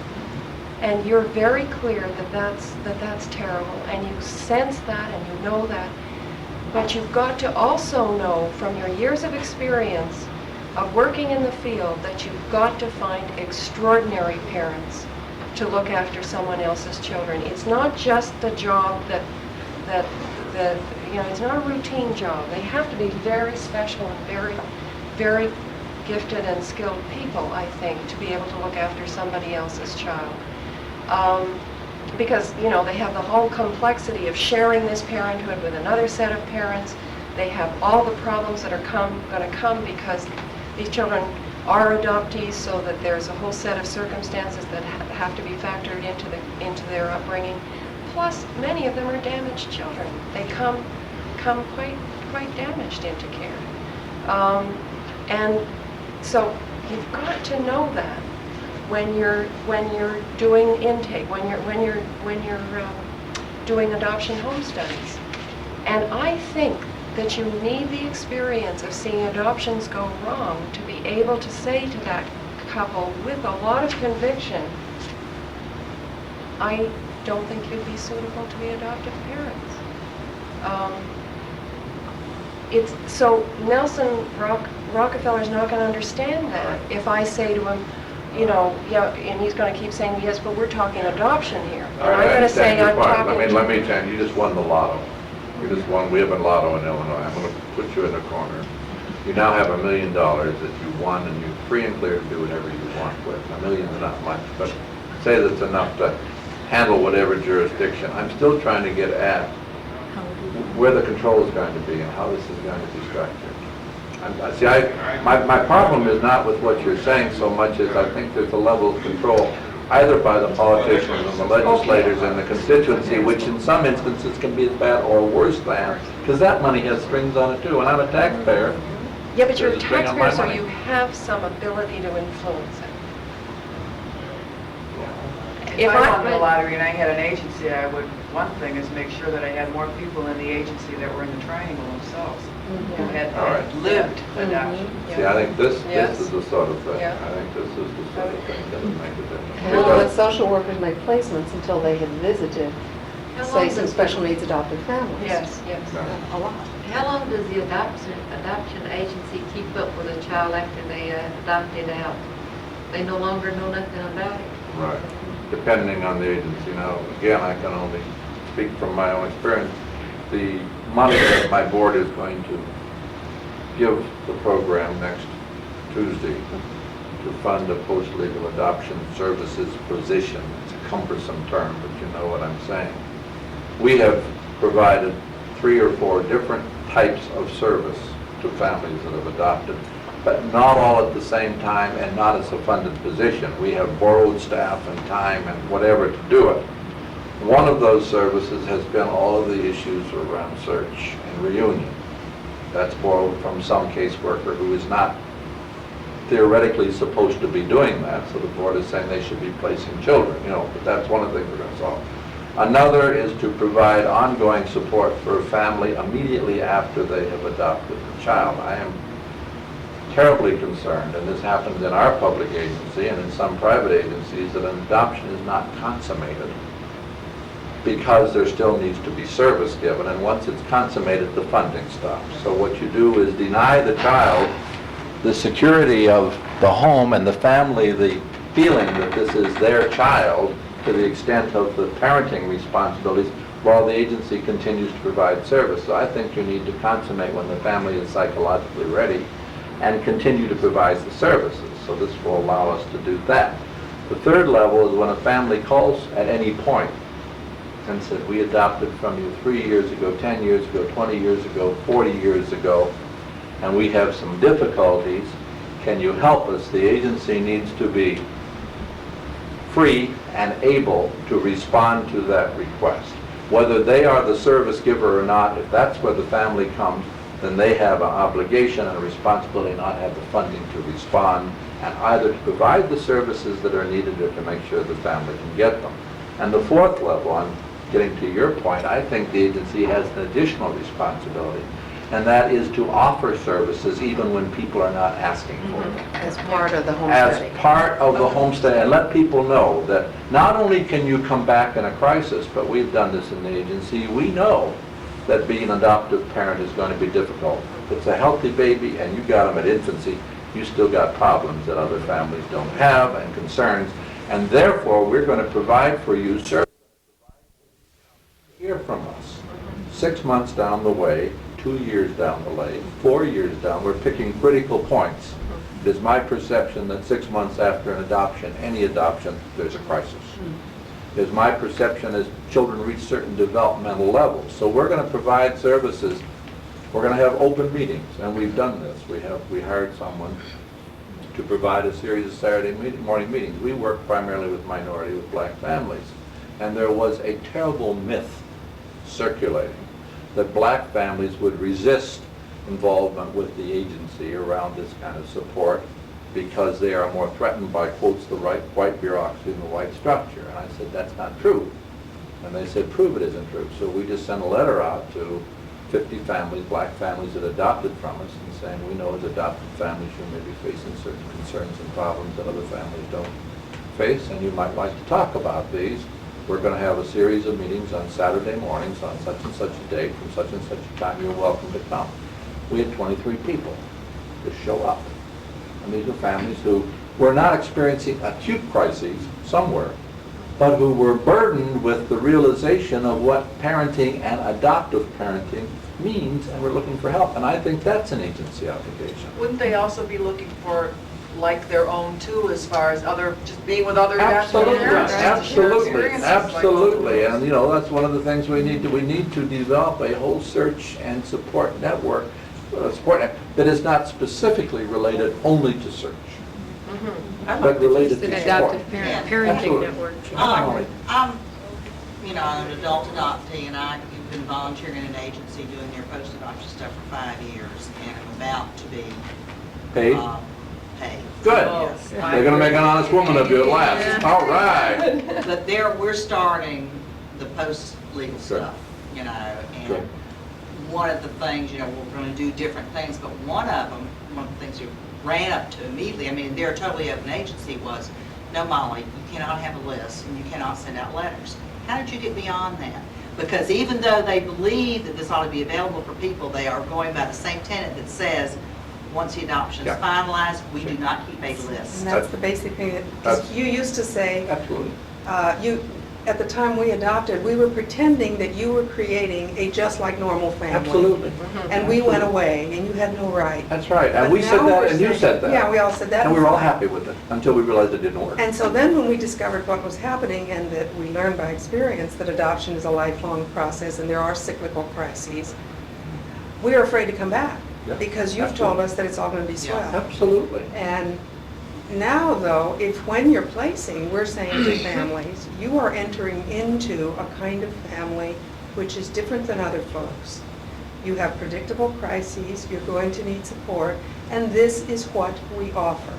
And you're very clear that that's terrible, and you sense that and you know that. But you've got to also know from your years of experience of working in the field that you've got to find extraordinary parents to look after someone else's children. It's not just a job that it's not a routine job. They have to be very special and very, very gifted and skilled people, I think, to be able to look after somebody else's child. Because, they have the whole complexity of sharing this parenthood with another set of parents. They have all the problems that are going to come because these children are adoptees, so that there's a whole set of circumstances that have to be factored into their upbringing. Plus, many of them are damaged children. They come quite damaged into care. And so you've got to know that when you're doing intake, when you're doing adoption home studies. And I think that you need the experience of seeing adoptions go wrong to be able to say to that couple with a lot of conviction, I don't think you'd be suitable to be adoptive parents. So Nelson Rockefeller's not going to understand that if I say to him, yeah, and he's going to keep saying, yes, but we're talking adoption here. And All right, I'm going to say, I'm talking... Let me tell you, you just won the lotto. You just won, we have a lotto in Illinois. I'm going to put you in the corner. You now have $1 million that you won, and you're free and clear to do whatever you want with. $1 million's not much, but say that's enough to handle whatever jurisdiction. I'm still trying to get at where the control is going to be and how this is going to be structured. My problem is not with what you're saying so much as I think there's a level of control either by the politicians and the legislators and the constituency, which in some instances can be as bad or worse than, because that money has strings on it too, and I'm a taxpayer. Yeah, but you're a There's a string on my taxpayer, so money. you have some ability to influence it. If I won the lottery and I had an agency, one thing is make sure that I had more people in the agency that were in the triangle themselves, who had All right. lived adoption. See, I think this Yes. is the sort of thing, Yeah. I think this is the sort of thing that would make a difference. Well, when social workers make placements until they had visited, How say, long some does special needs adopted families. Yes. A lot. How long does the adoption agency keep up with a child after they adopt it out? They no longer know nothing about it? Right, depending on the agency. Now, again, I can only speak from my own experience. The money that my board is going to give the program next Tuesday to fund a post-legal adoption services position. It's a cumbersome term, but you know what I'm saying. We have provided 3 or 4 different types of service to families that have adopted, but not all at the same time and not as a funded position. We have borrowed staff and time and whatever to do it. One of those services has been all of the issues around search and reunion. That's borrowed from some caseworker who is not theoretically supposed to be doing that, so the board is saying they should be placing children, but that's one of the things we're going to solve. Another is to provide ongoing support for a family immediately after they have adopted the child. I am terribly concerned, and this happens in our public agency and in some private agencies, that an adoption is not consummated because there still needs to be service given, and once it's consummated, the funding stops. So what you do is deny the child the security of the home and the family, the feeling that this is their child to the extent of the parenting responsibilities, while the agency continues to provide service. So I think you need to consummate when the family is psychologically ready and continue to provide the services. So this will allow us to do that. The third level is when a family calls at any point and said, we adopted from you 3 years ago, 10 years ago, 20 years ago, 40 years ago, and we have some difficulties. Can you help us? The agency needs to be free and able to respond to that request. Whether they are the service giver or not, if that's where the family comes, then they have an obligation and a responsibility not have the funding to respond, and either to provide the services that are needed or to make sure the family can get them. And the fourth level, I'm getting to your point, I think the agency has an additional responsibility, and that is to offer services even when people are not asking for them. As part of the homesteading. As part of the homestead, and let people know that not only can you come back in a crisis, but we've done this in the agency, we know that being an adoptive parent is going to be difficult. If it's a healthy baby and you got them at infancy, you still got problems that other families don't have and concerns, and therefore we're going to provide for you services. Hear from us. 6 months down the way, 2 years down the lane, 4 years down, we're picking critical points. It is my perception that 6 months after an adoption, any adoption, there's a crisis. It is my perception as children reach certain developmental levels. So we're going to provide services. We're going to have open meetings, and we've done this. We hired someone to provide a series of Saturday morning meetings. We work primarily with minority, with black families. And there was a terrible myth circulating that black families would resist involvement with the agency around this kind of support because they are more threatened by, quotes, the white bureaucracy and the white structure. And I said, that's not true. And they said, prove it isn't true. So we just sent a letter out to 50 families, black families that adopted from us, and saying, we know as adopted families you may be facing certain concerns and problems that other families don't face, and you might like to talk about these. We're going to have a series of meetings on Saturday mornings on such and such a date, from such and such a time. You're welcome to come. We had 23 people just show up. And these are families who were not experiencing acute crises somewhere, but who were burdened with the realization of what parenting and adoptive parenting means, and we're looking for help. And I think that's an agency obligation. Wouldn't they also be looking for like their own too, as far as just being with other Absolutely, parents? absolutely, absolutely. And that's one of the things we need to develop a whole search and support network, that is not specifically related only to search, but related An to adoptive support. parenting Absolutely. network. I'm, an adult adoptee, and I've been volunteering in an agency doing their post-adoption stuff for 5 years, and I'm about to be Paid? paid. Good. Yes. They're going to make an honest woman of you at last. All right. But we're starting the post-legal stuff, Good. and one of the things, we're going to do different things, but one of the things we ran up to immediately, they're a totally open agency, was, no, Molly, you cannot have a list and you cannot send out letters. How did you get beyond that? Because even though they believe that this ought to be available for people, they are going by the same tenet that says, once the adoption is Yeah. finalized, we do not keep a list. And that's the basic thing. That's- You used to say, Absolutely. at the time we adopted, we were pretending that you were creating a just like normal family. Absolutely. And we went away, and you had no right. That's right. And But we said now that, we're and you saying- said that. Yeah, we all said that. And we were all happy with it until we realized it didn't work. And so then when we discovered what was happening and that we learned by experience that adoption is a lifelong process and there are cyclical crises, we are afraid to come back Yeah, because you've told us that it's all going to be swell. Absolutely. And now, though, when you're placing, we're saying to families, you are entering into a kind of family which is different than other folks. You have predictable crises, you're going to need support, and this is what we offer.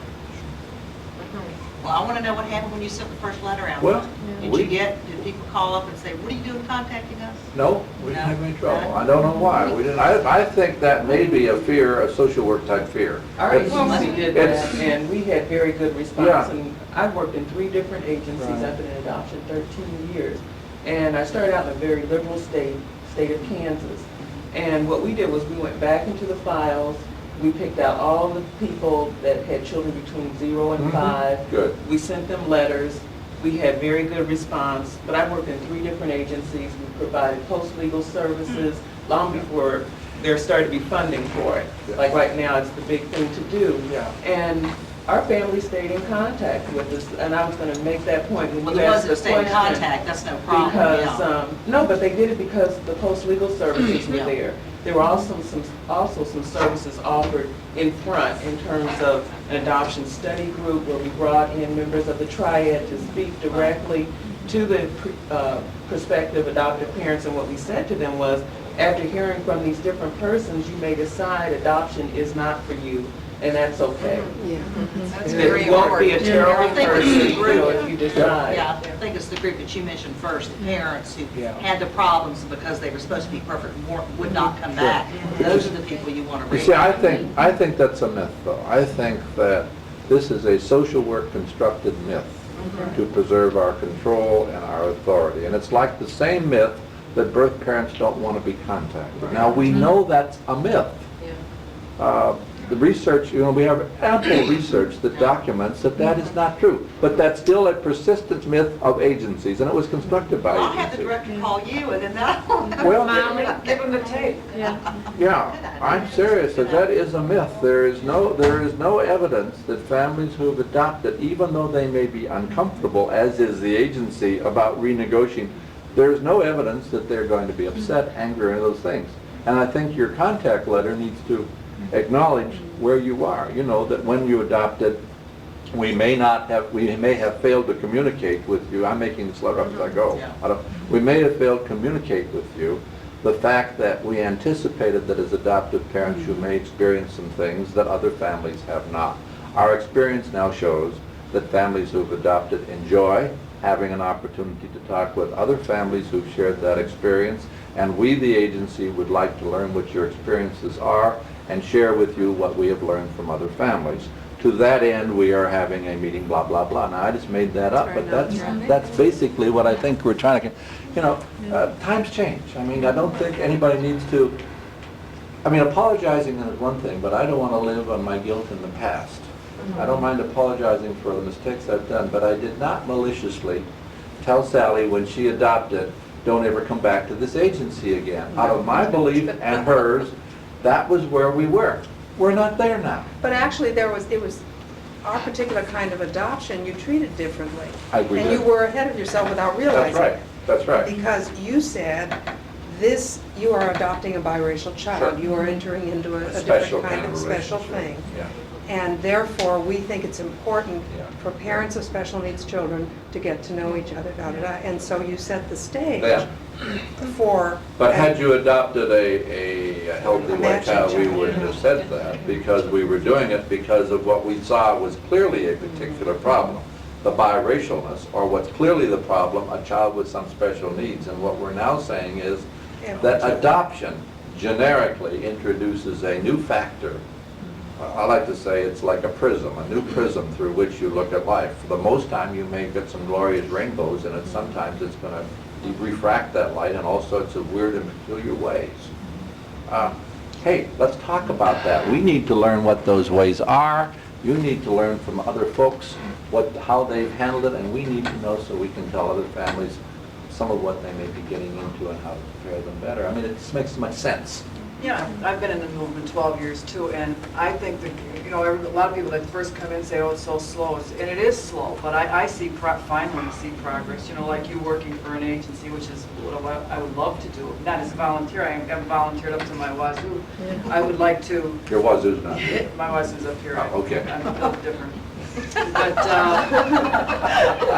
Well, I want to know what happened when you sent the first letter out. Well, Did people call up and say, what are you doing contacting us? No, we didn't have any trouble. I don't know why. We didn't, I think that may be a fear, a social work type fear. Our It's- agency did it's- that, and we had very good response. Yeah. And I've worked in 3 different agencies. Right. I've been in adoption 13 years. And I started out in a very liberal state of Kansas. And what we did was we went back into the files. We picked out all the people that had children between 0 and 5. Good. We sent them letters. We had very good response, but I worked in 3 different agencies. We provided post-legal services long before there started to be funding for it. Yeah. Like right now, it's the big thing to do. Yeah. And our family stayed in contact with us, and I was going to make that point when Well, you the ones asked that the stay in question. contact, that's no problem, Because, yeah. no, but they did it because the post-legal services were Yeah. there. There were also some services offered in front in terms of an adoption study group where we brought in members of the triad to speak directly to the prospective adoptive parents. And what we said to them was, after hearing from these different persons, you may decide adoption is not for you, and that's okay. That's It very won't be a important. terrible I think person, it's the you know, group. if you decide. Yeah, I think it's the group that you mentioned first, the parents who Yeah. had the problems because they were supposed to be perfect, would not come back. Those are the people you want to You reach. see, I think that's a myth, though. I think that this is a social work constructed myth to preserve our control and our authority. And it's like the same myth that birth parents don't want to be contacted. Now, we know that's a myth. The research, we have ample research that documents that that is not true. But that's still a persistent myth of agencies, and it was constructed by Well, I'll have the agencies. director call you and then that'll. Well, Give them the tape. yeah, I'm serious, that is a myth. There is no evidence that families who have adopted, even though they may be uncomfortable, as is the agency, about renegotiating, there's no evidence that they're going to be upset, angry, or any of those things. And I think your contact letter needs to acknowledge where you are. You know, that when you adopted, we may have failed to communicate with you. I'm making this letter up as I go. We may have failed to communicate with you the fact that we anticipated that as adoptive parents you may experience some things that other families have not. Our experience now shows that families who've adopted enjoy having an opportunity to talk with other families who've shared that experience, and we, the agency, would like to learn what your experiences are and share with you what we have learned from other families. To that end, we are having a meeting, blah, blah, blah. Now, I just made that up, but that's basically what I think we're trying to, times change. I mean, I don't think anybody needs to, apologizing is one thing, but I don't want to live on my guilt in the past. I don't mind apologizing for the mistakes I've done, but I did not maliciously tell Sally when she adopted, don't ever come back to this agency again. Out of my belief and hers, that was where we were. We're not there now. But actually, it was our particular kind of adoption, you treated differently. I agree. And you were ahead of yourself without realizing That's right, it. that's right. Because you said, you are adopting a biracial child. Sure. You are entering into a Special different kind of special relationship. thing. Yeah. And therefore, we think it's important Yeah. for parents of special needs children to get to know each other, And so you set the stage Yeah. for... But had you adopted a healthy white Matching child, we child. wouldn't have said that, because we were doing it because of what we saw was clearly a particular problem, the biracialness, or what's clearly the problem, a child with some special needs. And what we're now saying is that adoption generically introduces a new factor. I like to say it's like a prism, a new prism through which you look at life. For the most time, you may get some glorious rainbows in it. Sometimes it's going to refract that light in all sorts of weird and peculiar ways. Hey, let's talk about that. We need to learn what those ways are. You need to learn from other folks how they've handled it, and we need to know so we can tell other families some of what they may be getting into and how to prepare them better. I mean, it just makes so much sense. Yeah, I've been in the movement 12 years too, and I think that, a lot of people that first come in say, oh, it's so slow, and it is slow, but I finally see progress, like you working for an agency, which is what I would love to do, not as a volunteer, I haven't volunteered up to my wazoo. I would like to, Your wazoo's not. my wazoo's up here. Oh, okay. I'm a little different. But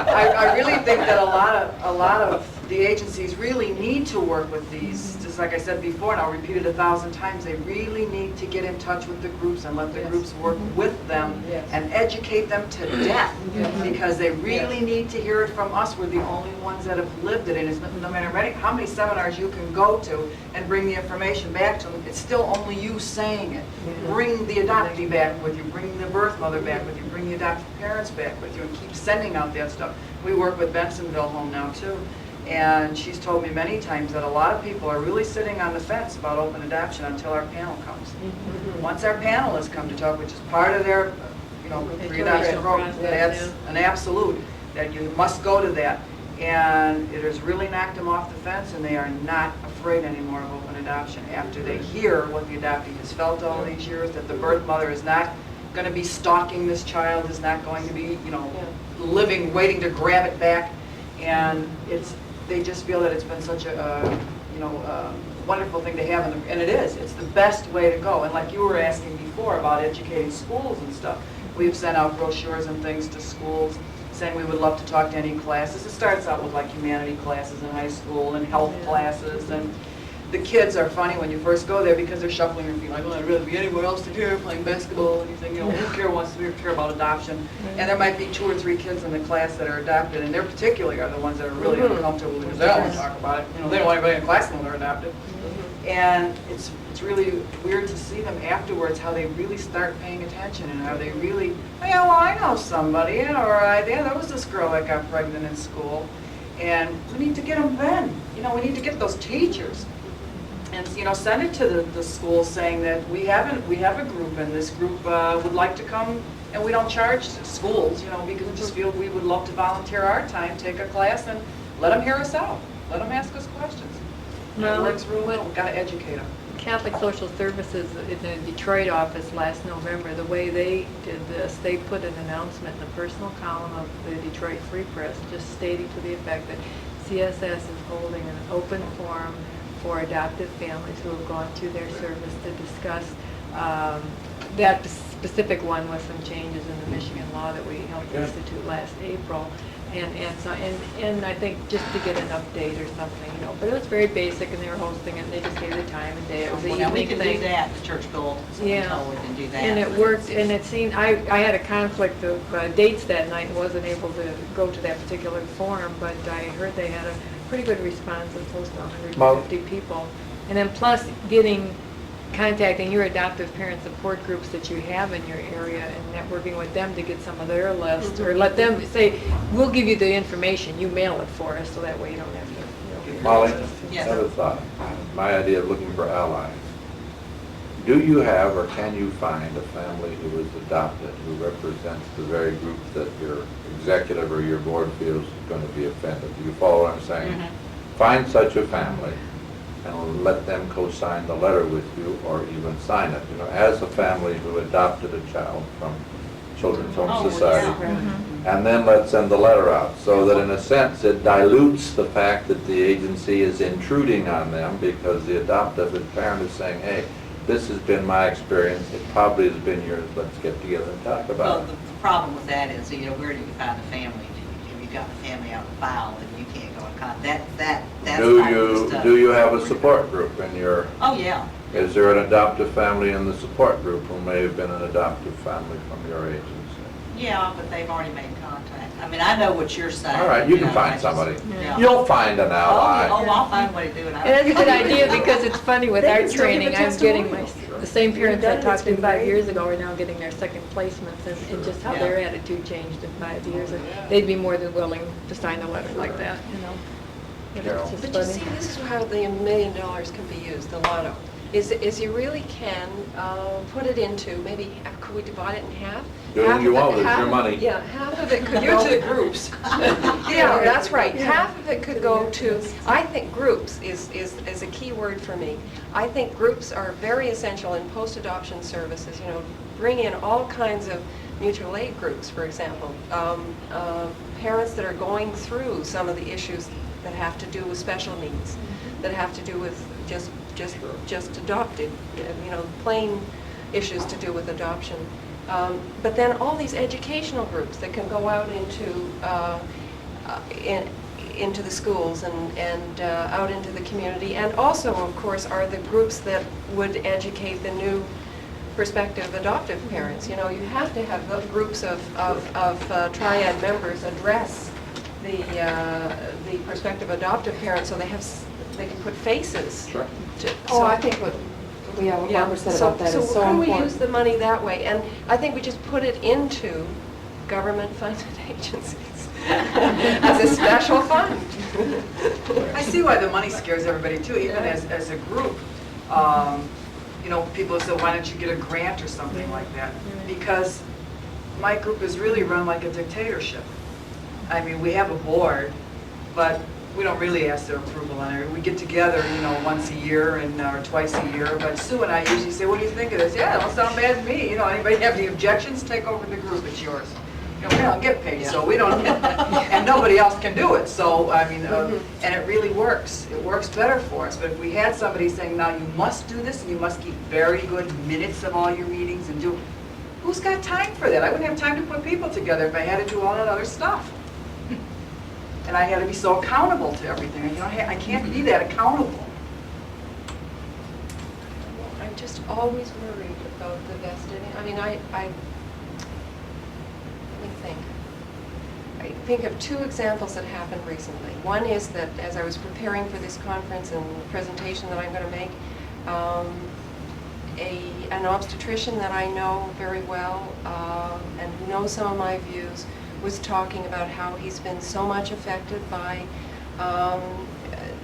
I I really think that a lot of the agencies really need to work with these, just like I said before, and I'll repeat it 1,000 times, they really need to get in touch with the groups and let the groups work with them and educate them to death, because they really need to hear it from us. We're the only ones that have lived it, and it's no matter how many seminars you can go to and bring the information back to them, it's still only you saying it. Bring the adoptee back with you, bring the birth mother back with you, bring the adopted parents back with you, and keep sending out that stuff. We work with Bensonville Home now too, and she's told me many times that a lot of people are really sitting on the fence about open adoption until our panel comes. Once our panelists come to talk, which is part of their, pre-adoption program, that's an absolute, that you must go to that. And it has really knocked them off the fence, and they are not afraid anymore of open adoption after they hear what the adoptee has felt all these years, that the birth mother is not going to be stalking this child, is not going to be, living, waiting to grab it back. And they just feel that it's been such a, wonderful thing to have, and it is. It's the best way to go. And like you were asking before about educating schools and stuff, we've sent out brochures and things to schools saying we would love to talk to any classes. It starts out with like humanity classes in high school and health classes, and the kids are funny when you first go there because they're shuffling their feet like, well, I'd rather be anywhere else than here playing basketball, and you think, who care about adoption? And there might be 2 or 3 kids in the class that are adopted, and they particularly are the ones that are really uncomfortable because they don't want to talk about it. They don't want anybody in the class to know they're adopted. And it's really weird to see them afterwards, how they really start paying attention and how they really, I know somebody, there was this girl that got pregnant in school, and we need to get them then. We need to get those teachers. And, send it to the school saying that we have a group, and this group would like to come, and we don't charge schools, because we just feel we would love to volunteer our time, take a class, and let them hear us out. Let them ask us questions. It works real well. We've got to educate them. Catholic Social Services in the Detroit office last November, the way they did this, they put an announcement in the personal column of the Detroit Free Press just stating to the effect that CSS is holding an open forum for adoptive families who have gone through their service to discuss that specific one with some changes in the Michigan law that we helped institute last April. And I think just to get an update or something, but it was very basic, and they were hosting it, and they just gave the time and day. It was an evening we can thing. do that, the church build, so we can do that. And it worked, and it seemed, I had a conflict of dates that night and wasn't able to go to that particular forum, but I heard they had a pretty good response of close to 150 people. And then plus contacting your adoptive parent support groups that you have in your area and networking with them to get some of their list, or let them say, we'll give you the information, you mail it for us, so that way you don't have to. Molly, Yes. another thought. My idea of looking for allies. Do you have or can you find a family who is adopted who represents the very group that your executive or your board feels is going to be offended? Do you follow what I'm saying? Find such a family and let them co-sign the letter with you, or even sign it. As a family who adopted a child from Children's Home Society, and then let's send the letter out, so that in a sense it dilutes the fact that the agency is intruding on them, because the adoptive parent is saying, hey, this has been my experience, it probably has been yours, let's get together and talk about it. The problem with that is, where do you find the family? Have you got the family out of the file and you can't go in contact? That's Do you have a support group in your... Oh, yeah. Is there an adoptive family in the support group who may have been an adoptive family from your agency? Yeah, but they've already made contact. I know what you're saying. All right, you can find somebody. Yeah. You'll find an ally. I'll find a way to do it. And that's a good idea, because it's funny with They our can still give a training, I'm getting testimonial. the same parents I It's talked to been 5 great. years ago are now getting their second placements, and just how Yeah. their attitude changed in 5 years. And they'd be more than willing to sign a letter like that, But Carol. it's just But you funny. see, this is how the $1 million can be used, the lotto, is you really can put it into, maybe, could we divide it in half? Do what you want with it, it's your money. Yeah, half of it could Give go... it to the groups. Yeah, that's right. Half of it could go to, I think groups is a key word for me. I think groups are very essential in post-adoption services, bring in all kinds of mutual aid groups, for example, parents that are going through some of the issues that have to do with special needs, that have to do with just adopted, plain issues to do with adoption. But then all these educational groups that can go out into into the schools and out into the community. And also, of course, are the groups that would educate the new prospective adoptive parents. You know, you have to have those groups of triad members address the prospective adoptive parents so they can put faces. Sure. Oh, I think what Barbara said about that is so important. So how do we use the money that way? And I think we just put it into government-funded agencies as a special fund. I see why the money scares everybody too, even as a group. You know, people say, why don't you get a grant or something like that? Because my group is really run like a dictatorship. I mean, we have a board, but we don't really ask their approval on it. We get together, you know, once a year or twice a year. But Sue and I usually say, what do you think of this? Yeah, it don't sound bad to me. You know, anybody have any objections? Take over the group, it's yours. You know, we don't get paid, so we don't, and nobody else can do it. So, I mean, and it really works. It works better for us. But if we had somebody saying, now you must do this, and you must keep very good minutes of all your meetings and do, who's got time for that? I wouldn't have time to put people together if I had to do all that other stuff. And I had to be so accountable to everything. You know, I can't be that accountable. I'm just always worried about the vested. I mean, let me think. I think of two examples that happened recently. One is that as I was preparing for this conference and the presentation that I'm going to make, an obstetrician that I know very well and who knows some of my views was talking about how he's been so much affected by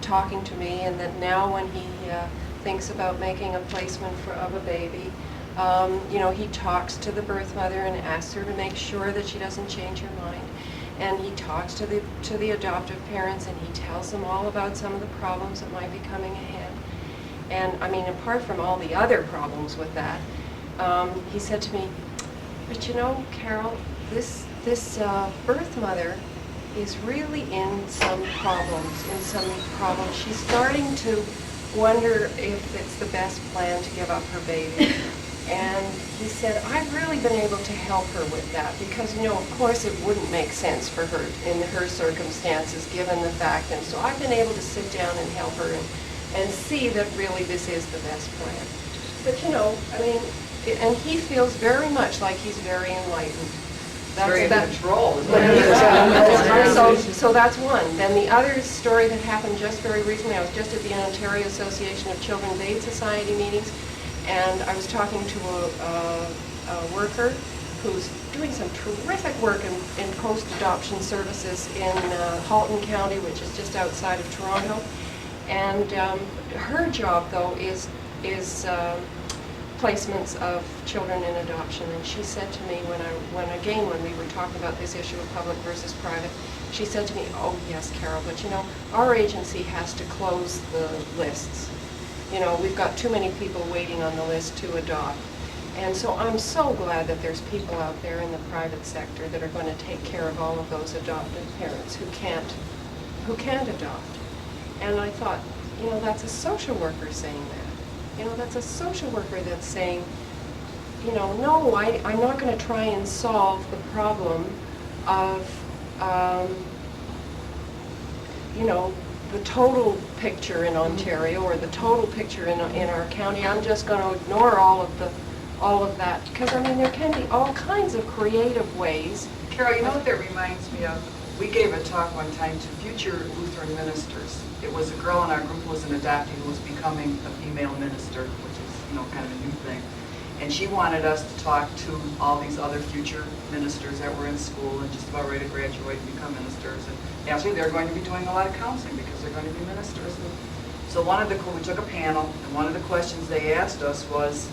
talking to me, and that now when he thinks about making a placement of a baby, you know, he talks to the birth mother and asks her to make sure that she doesn't change her mind. And he talks to the adoptive parents, and he tells them all about some of the problems that might be coming ahead. And I mean, apart from all the other problems with that, he said to me, but you know, Carol, this birth mother is really in some problems, She's starting to wonder if it's the best plan to give up her baby. And he said, I've really been able to help her with that because, you know, of course it wouldn't make sense for her in her circumstances given the fact. And so I've been able to sit down and help her and see that really this is the best plan. But, you know, I mean, and he feels very much like he's very enlightened. Very in control. So that's one. Then the other story that happened just very recently, I was just at the Ontario Association of Children's Aid Society meetings, and I was talking to a worker who's doing some terrific work in post-adoption services in Halton County, which is just outside of Toronto. And her job, though, is placements of children in adoption. And she said to me when we were talking about this issue of public versus private, she said to me, oh yes, Carol, but you know, our agency has to close the lists. You know, we've got too many people waiting on the list to adopt. And so I'm so glad that there's people out there in the private sector that are going to take care of all of those adoptive parents who can't adopt. And I thought, you know, that's a social worker saying that. You know, that's a social worker that's saying, you know, no, I'm not going to try and solve the problem of, you know, the total picture in Ontario or the total picture in our county. I'm just going to ignore all of that because I mean there can be all kinds of creative ways. Carol, you know what that reminds me of? We gave a talk one time to future Lutheran ministers. It was a girl in our group who was an adoptee who was becoming a female minister, which is, you know, kind of a new thing. And she wanted us to talk to all these other future ministers that were in school and just about ready to graduate and become ministers. And actually, they're going to be doing a lot of counseling because they're going to be ministers. So we took a panel, and one of the questions they asked us was,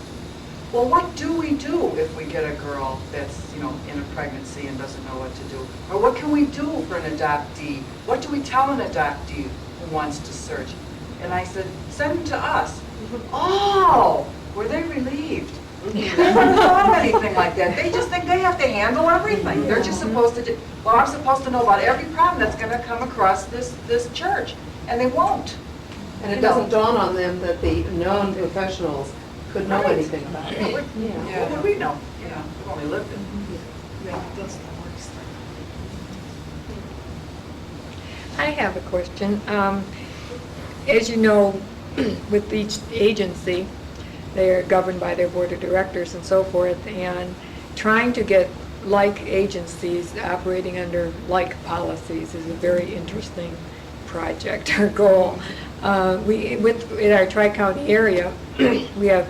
well, what do we do if we get a girl that's, you know, in a pregnancy and doesn't know what to do? Or what can we do for an adoptee? What do we tell an adoptee who wants to search? And I said, send them to us. Oh, were they relieved? They wouldn't have thought of anything like that. They just think they have to handle everything. They're just supposed to do, well, I'm supposed to know about every problem that's going to come across this church. And they won't. And it doesn't dawn on them that the non-professionals could know anything about it. What would we know? Yeah, we've only lived it. Yeah, that's the worst thing. I have a question. As you know, with each agency, they're governed by their board of directors and so forth, and trying to get like agencies operating under like policies is a very interesting project or goal. In our Tri-County area, we have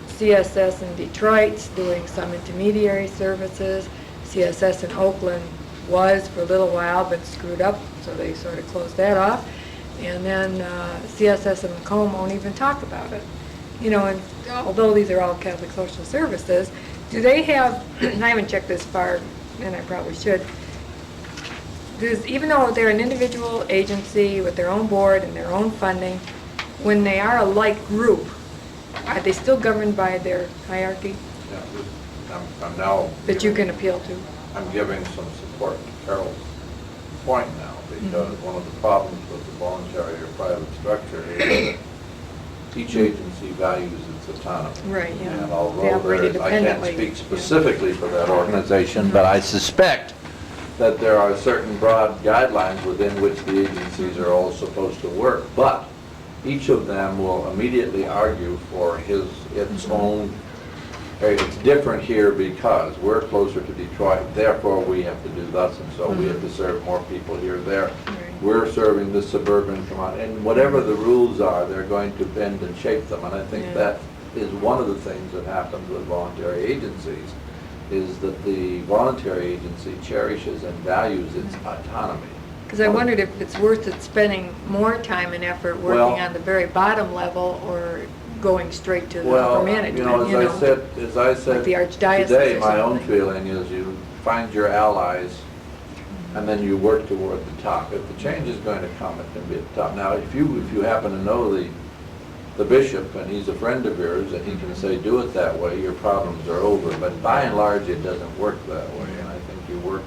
CSS in Detroit doing some intermediary services. CSS in Oakland was for a little while, but screwed up, so they sort of closed that off. And then CSS in Macomb won't even talk about it. You know, and although these are all Catholic Social Services, do they have, and I haven't checked this far, and I probably should, even though they're an individual agency with their own board and their own funding, when they are a like group, are they still governed by their hierarchy Yeah, I'm now. that you can appeal to? I'm giving some support to Carol's point now, because one of the problems with the voluntary or private structure is that each agency values its autonomy. Right, yeah. And They although operate I can't independently. speak specifically for that organization, but I suspect that there are certain broad guidelines within which the agencies are all supposed to work. But each of them will immediately argue for its own. It's different here because we're closer to Detroit, therefore we have to do thus and so. We have to serve more people here, there. We're serving the suburban, and whatever the rules are, they're going to bend and shape them. And I think that is one of the things that happens with voluntary agencies, is that the voluntary agency cherishes and values its autonomy. Because I wondered if it's worth it spending more time and effort working Well- on the very bottom level or going straight to the Well, upper management, you know, as I said Like the archdiocese today, or my own something. feeling is you find your allies and then you work toward the top. If the change is going to come, it can be at the top. Now, if you happen to know the bishop and he's a friend of yours and he can say, do it that way, your problems are over. But by and large, it doesn't work that way. And I think you work,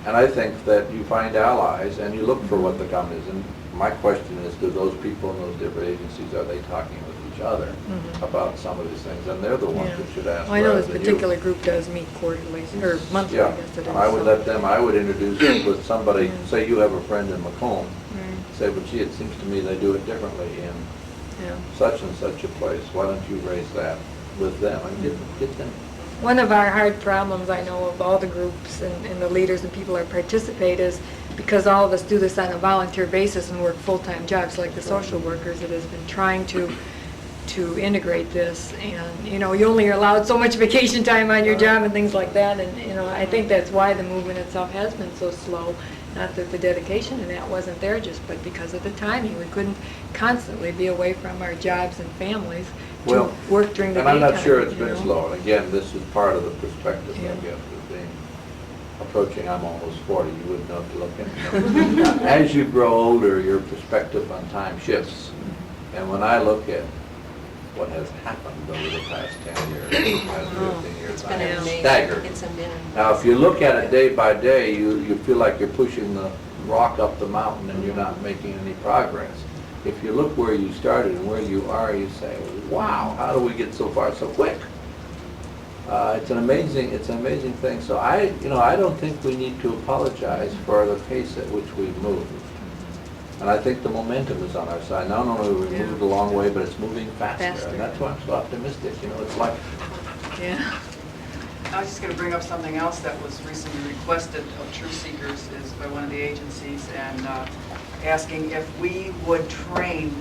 and I think that you find allies and you look for what the common is. And my question is, do those people in those different agencies, are they talking with each other about some of these things? And they're the ones Yeah. that should ask. Well, I know rather this than you. particular group does meet quarterly, or monthly, I Yeah, guess it is. and I would so- let them, I would introduce them with somebody, say you have a friend in Macomb, Mm, say, but gee, it seems to me they do it differently in yeah. such and such a place. Why don't you raise that with them and get them? One of our hard problems, I know, of all the groups and the leaders and people that participate is because all of us do this on a volunteer basis and work full-time jobs like the social workers, it has been trying to integrate this. And, you know, you only are allowed so much vacation time on your job and things like that. And, you know, I think that's why the movement itself has been so slow. Not that the dedication and that wasn't there, just but because of the timing. We couldn't constantly be away from our jobs and families to Well, work during the And I'm daytime. not sure it's you been know. slow. And again, this is part of the perspective, Yeah. I guess, of being approaching, I'm almost 40, you wouldn't know to look into. As you grow older, your perspective on time shifts. And when I look at what has happened over the past 10 years, past 15 years, It's I been am amazing. staggered. It's been Now, if you look at it day by day, you feel like you're pushing the rock up the mountain and you're not making any progress. If you look where you started and where you are, you say, wow, how do we get so far so quick? It's an amazing thing. So I don't think we need to apologize for the pace at which we've moved. And I think the momentum is on our side. Not only have we moved a long way, but it's moving faster. Faster. And that's why I'm so optimistic. You know, it's like, Yeah. I was just going to bring up something else that was recently requested of Truth Seekers is by one of the agencies, and asking if we would train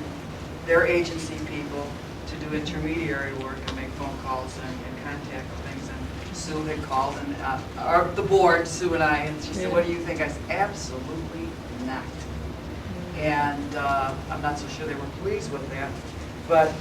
their agency people to do intermediary work and make phone calls and contact things. And Sue had called, and the board, Sue and I, and she said, what do you think? I said, absolutely not. And I'm not so sure they were pleased with that, but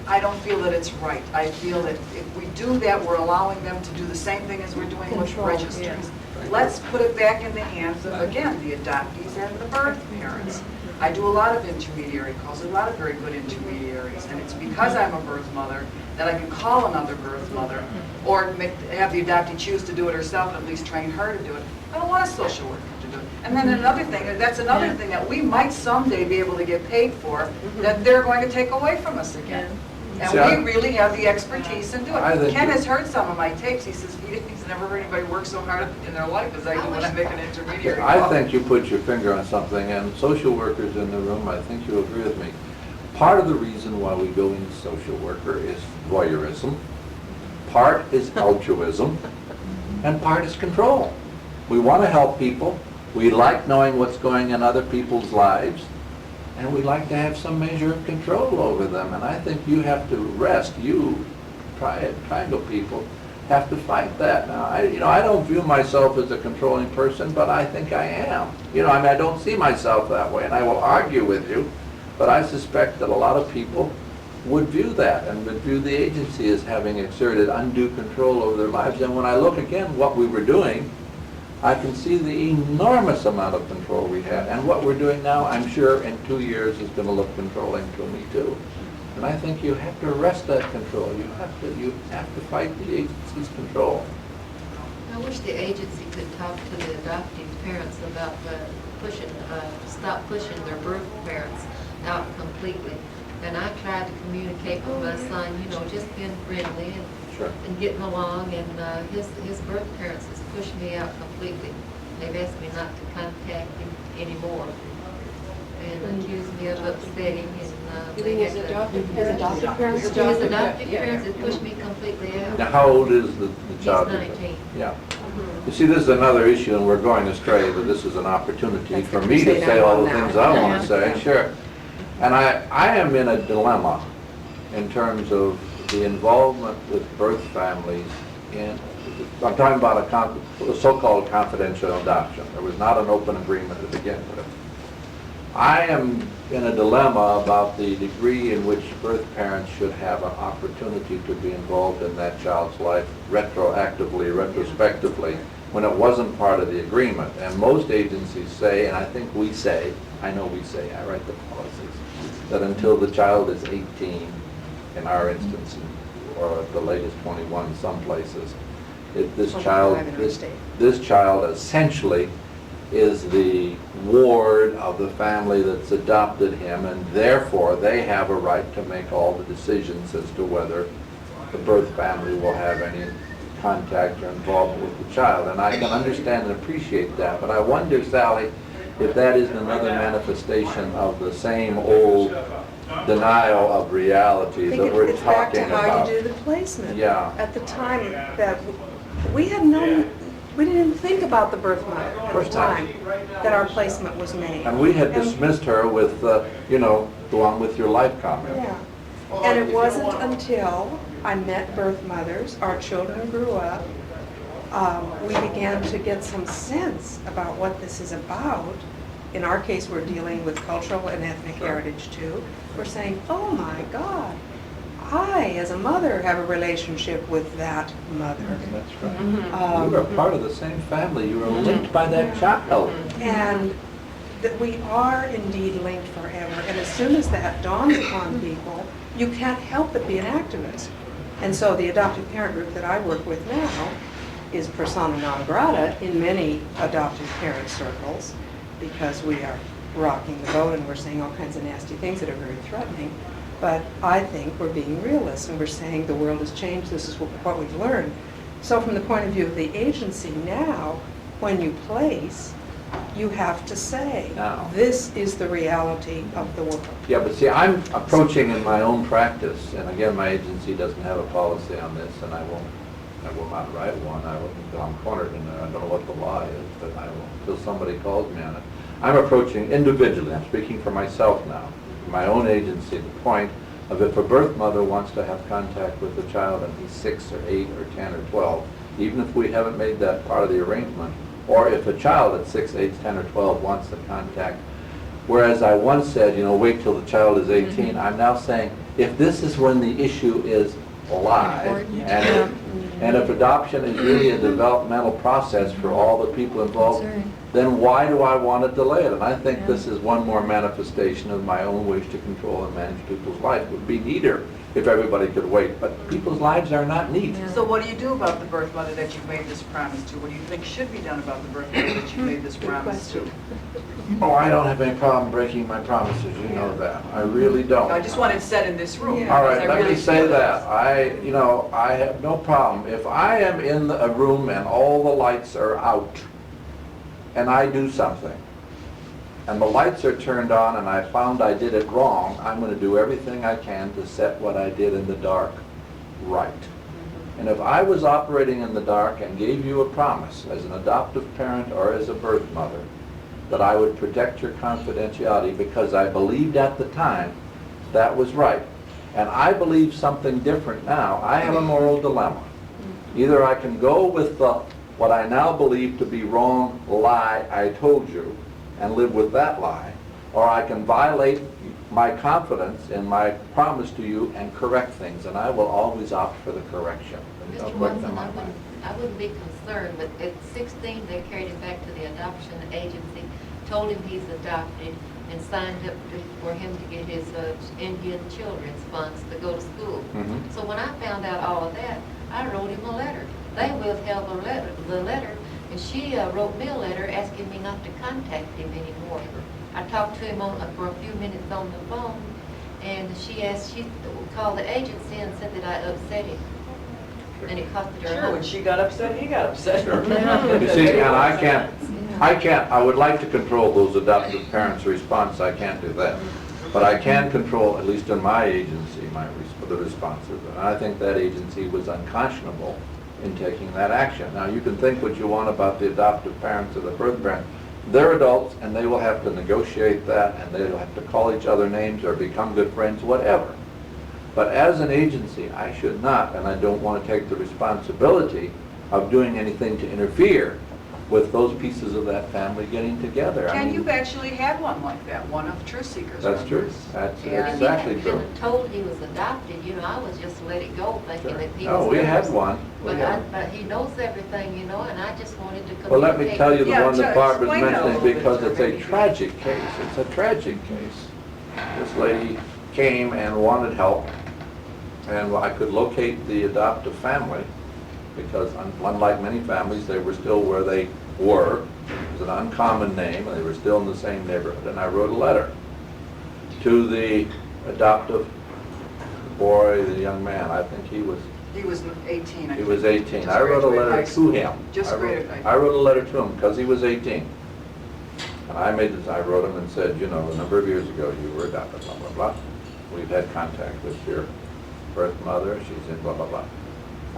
I don't feel that it's right. I feel that if we do that, we're allowing them to do the same thing as we're doing with Control, registries. yeah. Let's put it back in the hands of, again, the adoptees and the birth parents. I do a lot of intermediary calls, a lot of very good intermediaries, and it's because I'm a birth mother that I can call another birth mother or have the adoptee choose to do it herself and at least train her to do it. I don't want a social worker to do it. And then another thing, that's another thing that we might someday be able to get paid for, that they're going to take away from us again. See, I- And we really have the expertise in doing I it. think Ken you- has heard some of my tapes. He says he's never heard anybody work so hard in their life as I do when I make an intermediary I call. think you put your finger on something, and social workers in the room, I think you'll agree with me. Part of the reason why we go into social worker is voyeurism, part is altruism, and part is control. We want to help people, we like knowing what's going in other people's lives, and we like to have some measure of control over them. And I think you have to rest, you triangle people, have to fight that. Now, I don't view myself as a controlling person, but I think I am. I don't see myself that way, and I will argue with you, but I suspect that a lot of people would view that and would view the agency as having exerted undue control over their lives. And when I look again what we were doing, I can see the enormous amount of control we had. And what we're doing now, I'm sure in 2 years is going to look controlling to me too. And I think you have to arrest that control. You have to fight the agency's control. I wish the agency could talk to the adoptive parents about stop pushing their birth parents out completely. And I tried to communicate with my son, just being friendly Sure. and getting along, and his birth parents has pushed me out completely. They've asked me not to contact him anymore and accused me of upsetting, and they had to... His adoptive parents? His adoptive parents have pushed me completely out. Now, how old is the child? He's 19. Yeah. You see, this is another issue, and we're going astray, but this is an opportunity That's for the me to crusade say I'm all on the now. things I want to Yeah. say, sure. And I am in a dilemma in terms of the involvement with birth families in, I'm talking about a so-called confidential adoption. There was not an open agreement to begin with. I am in a dilemma about the degree in which birth parents should have an opportunity to be involved in that child's life retrospectively, when it wasn't part of the agreement. And most agencies say, and I think we say, I know we say, I write the policies, that until the child is 18, in our instance, or at the latest 21 in some places, this 25 in our child, state. this child essentially is the ward of the family that's adopted him, and therefore they have a right to make all the decisions as to whether the birth family will have any contact or involvement with the child. And I can understand and appreciate that, but I wonder, Sally, if that isn't another manifestation of the same old denial of reality that we're It's back to talking how about. you do the placement. Yeah. At the time that we had no, we didn't even think about the birth mother at the First time. time that our placement was made. And we had And- dismissed her with, go on with your life comment. Yeah. And it wasn't until I met birth mothers, our children grew up, we began to get some sense about what this is about. In our case, we're dealing with cultural and ethnic heritage too. We're saying, oh my God, I, as a mother, have a relationship with that mother. That's right. You were part of the same family. You were Mm-hmm. linked by that child. And that we are indeed linked forever. And as soon as that dawns upon people, you can't help but be an activist. And so the adoptive parent group that I work with now is persona non grata in many adoptive parent circles, because we are rocking the boat and we're saying all kinds of nasty things that are very threatening. But I think we're being realists and we're saying the world has changed, this is what we've learned. So from the point of view of the agency now, when you place, you have to say, Now. this is the reality of the world. Yeah, but see, I'm approaching in my own practice, and again, my agency doesn't have a policy on this, and I will not write one. I'm cornered in there. I don't know what the law is, but I will, until somebody calls me on it. I'm approaching individually, I'm speaking for myself now, my own agency, the point of if a birth mother wants to have contact with the child and he's 6 or 8 or 10 or 12, even if we haven't made that part of the arrangement, or if a child at 6, 8, 10, or 12 wants the contact, whereas I once said, wait till the child is 18, I'm now saying, if this is when the issue is alive, and if adoption is really a developmental process for all the people involved, then why do I want to delay it? And I think this is one more manifestation of my own wish to control and manage people's life. It would be neater if everybody could wait, but people's lives are not neat. So what do you do about the birth mother that you've made this promise to? What do you think should be done about the birth mother that you made this promise to? Oh, I don't have any problem breaking my promises, you know that. I really don't. I just want it said in this room. Yeah. All because right, I let me really say feel that. this. I have no problem. If I am in a room and all the lights are out, and I do something, and the lights are turned on and I found I did it wrong, I'm going to do everything I can to set what I did in the dark right. And if I was operating in the dark and gave you a promise as an adoptive parent or as a birth mother that I would protect your confidentiality because I believed at the time that was right, and I believe something different now, I have a moral dilemma. Either I can go with what I now believe to be wrong lie I told you and live with that lie, or I can violate my confidence in my promise to you and correct things, and I will always opt for the correction. No Mr. question Watson, in my mind. I wouldn't be concerned, but at 16, they carried him back to the adoption agency, told him he's adopted, and signed up for him to get his Indian Children's funds to go to school. Mhm. So when I found out all of that, I wrote him a letter. They withheld the letter, and she wrote me a letter asking me not to contact him anymore. I talked to him for a few minutes on the phone, and she called the agency and said that I upset him. And it costed her Sure, when she got upset, he got upset. Sure. You see, and I would like to control those adoptive parents' response, I can't do that. But I can control, at least in my agency, the responses. And I think that agency was unconscionable in taking that action. Now, you can think what you want about the adoptive parents or the birth parents. They're adults, and they will have to negotiate that, and they'll have to call each other names or become good friends, whatever. But as an agency, I should not, and I don't want to take the responsibility of doing anything to interfere with those pieces of that family getting together. I Ken, mean, you've actually had one like that, one of Truth Seekers. that's true. members. That's Yeah. exactly If true. he had told he was adopted, I was just let it go, thinking Sure. that he No, was we theirs. had one. We But had- but he knows everything, and I just wanted to communicate. Well, let me tell you the Yeah, one that just Barbara's explain it a mentioning, little bit because to it's her, a maybe. tragic case. It's a tragic case. This lady came and wanted help, and I could locate the adoptive family, because unlike many families, they were still where they were. It was an uncommon name, and they were still in the same neighborhood. And I wrote a letter to the adoptive boy, the young man. I think he was 18, I He think. was 18. Just I wrote a graduated high letter to school. him. Just I wrote- graduated. I wrote a letter to him because he was 18. And I wrote him and said, a number of years ago, you were adopted, blah, blah, blah. We've had contact with your birth mother. She's in blah, blah, blah.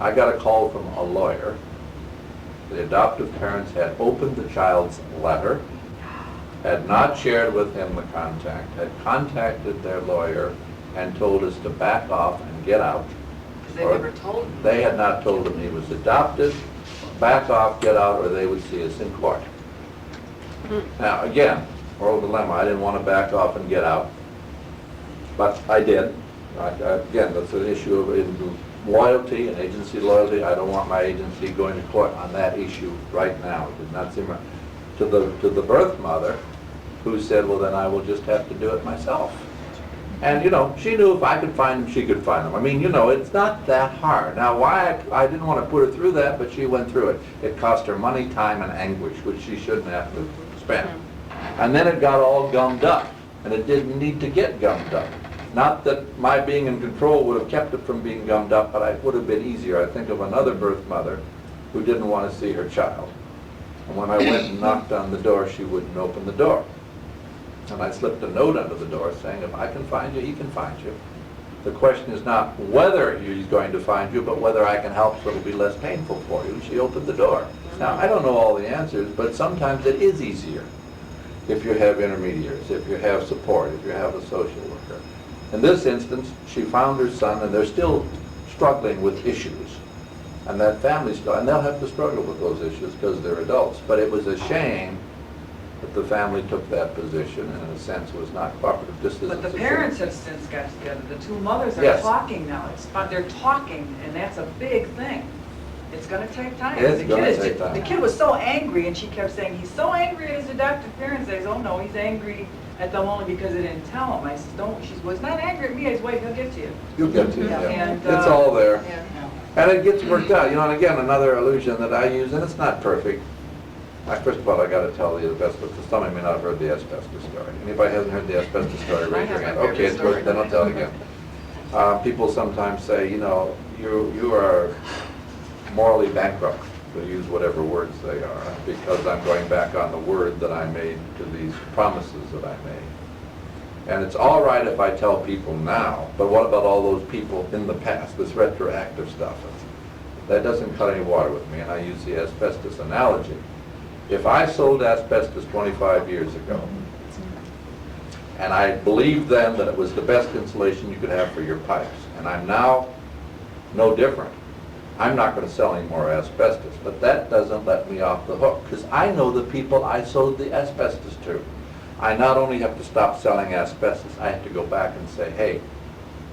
I got a call from a lawyer. The adoptive parents had opened the child's letter, had not shared with him the contact, had contacted their lawyer and told us to back off and get out. Because they Or never told him. They had not told him he was adopted, back off, get out, or they would see us in court. Now, again, moral dilemma, I didn't want to back off and get out, but I did. Again, that's an issue of loyalty and agency loyalty. I don't want my agency going to court on that issue right now. It did not seem right. To the birth mother, who said, well, then I will just have to do it myself. And, she knew if I could find them, she could find them. I mean, it's not that hard. Now, why I didn't want to put her through that, but she went through it. It cost her money, time, and anguish, which she shouldn't have to spend. And then it got all gummed up, and it didn't need to get gummed up. Not that my being in control would have kept it from being gummed up, but it would have been easier. I think of another birth mother who didn't want to see her child. And when I went and knocked on the door, she wouldn't open the door. And I slipped a note under the door saying, if I can find you, he can find you. The question is not whether he's going to find you, but whether I can help so it'll be less painful for you. She opened the door. Now, I don't know all the answers, but sometimes it is easier if you have intermediaries, if you have support, if you have a social worker. In this instance, she found her son, and they're still struggling with issues. And that family's still, and they'll have to struggle with those issues because they're adults. But it was a shame that the family took that position and in a sense was not cooperative, just as But the it's a parents shame. have since got together. The two mothers are Yes. talking now. They're talking, and that's a big thing. It's gonna take time. It's The gonna kid is take ju- time. The kid was so angry, and she kept saying, he's so angry at his adoptive parents. I said, oh no, he's angry at them only because they didn't tell him. I said, don't, she was not angry at me. I said, wait, he'll get to you. You'll get to it, Yeah, yeah. and, It's all there. Yeah. And it gets worked out, you know, and again, another illusion that I use, and it's not perfect. First of all, I gotta tell the asbestos, some of you may not have heard the asbestos story. Anybody hasn't heard the asbestos story, raise your hand. Okay, it's good, then I'll tell it again. People sometimes say, you know, you are morally bankrupt, to use whatever words they are, because I'm going back on the word that I made to these promises that I made. And it's all right if I tell people now, but what about all those people in the past, this retroactive stuff? That doesn't cut any water with me, and I use the asbestos analogy. If I sold asbestos 25 years ago, and I believed then that it was the best insulation you could have for your pipes, and I'm now no different, I'm not going to sell any more asbestos, but that doesn't let me off the hook, because I know the people I sold the asbestos to. I not only have to stop selling asbestos, I have to go back and say, hey,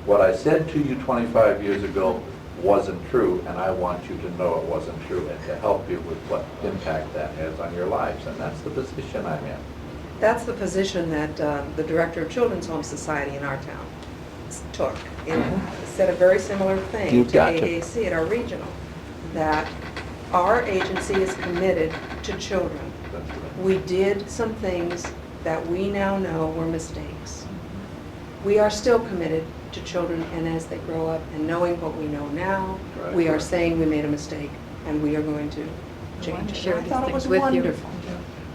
what I said to you 25 years ago wasn't true, and I want you to know it wasn't true, and to help you with what impact that has on your lives, and that's the position I'm in. That's the position that the director of Children's Home Society in our town took. And said a very similar thing You've to got to. AAC at our regional, that our agency is committed to children. That's right. We did some things that we now know were mistakes. We are still committed to children, and as they grow up, and knowing what we know now, Right, we are right. saying we made a mistake, and we are going to change it. Share I these thought it was things with you. wonderful.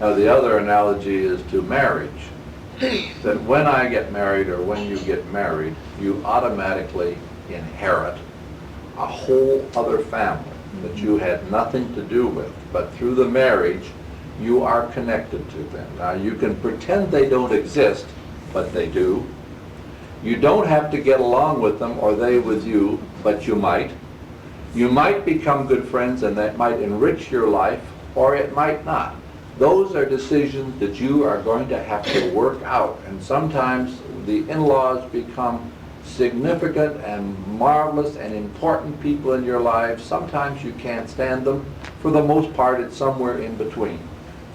Now, the other analogy is to marriage, that when I get married or when you get married, you automatically inherit a whole other family that you had nothing to do with, but through the marriage, you are connected to them. Now, you can pretend they don't exist, but they do. You don't have to get along with them or they with you, but you might. You might become good friends, and that might enrich your life, or it might not. Those are decisions that you are going to have to work out, and sometimes the in-laws become significant and marvelous and important people in your lives. Sometimes you can't stand them. For the most part, it's somewhere in between.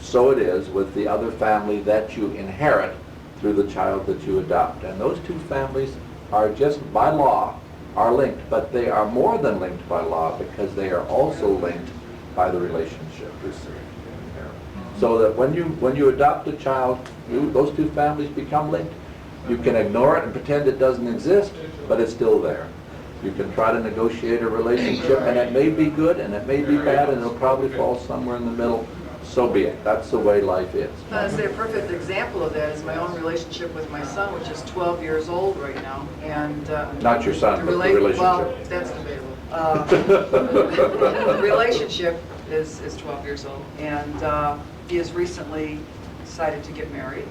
So it is with the other family that you inherit through the child that you adopt. And those two families are just by law are linked, but they are more than linked by law because they are also linked by the relationship. So that when you adopt a child, those two families become linked. You can ignore it and pretend it doesn't exist, but it's still there. You can try to negotiate a relationship, and it may be good, and it may be bad, and it'll probably fall somewhere in the middle. So be it. That's the way life is. I'd say a perfect example of that is my own relationship with my son, which is 12 years old right now, and... Not your son, but the relationship. Well, that's debatable. The relationship is 12 years old, and he has recently decided to get married.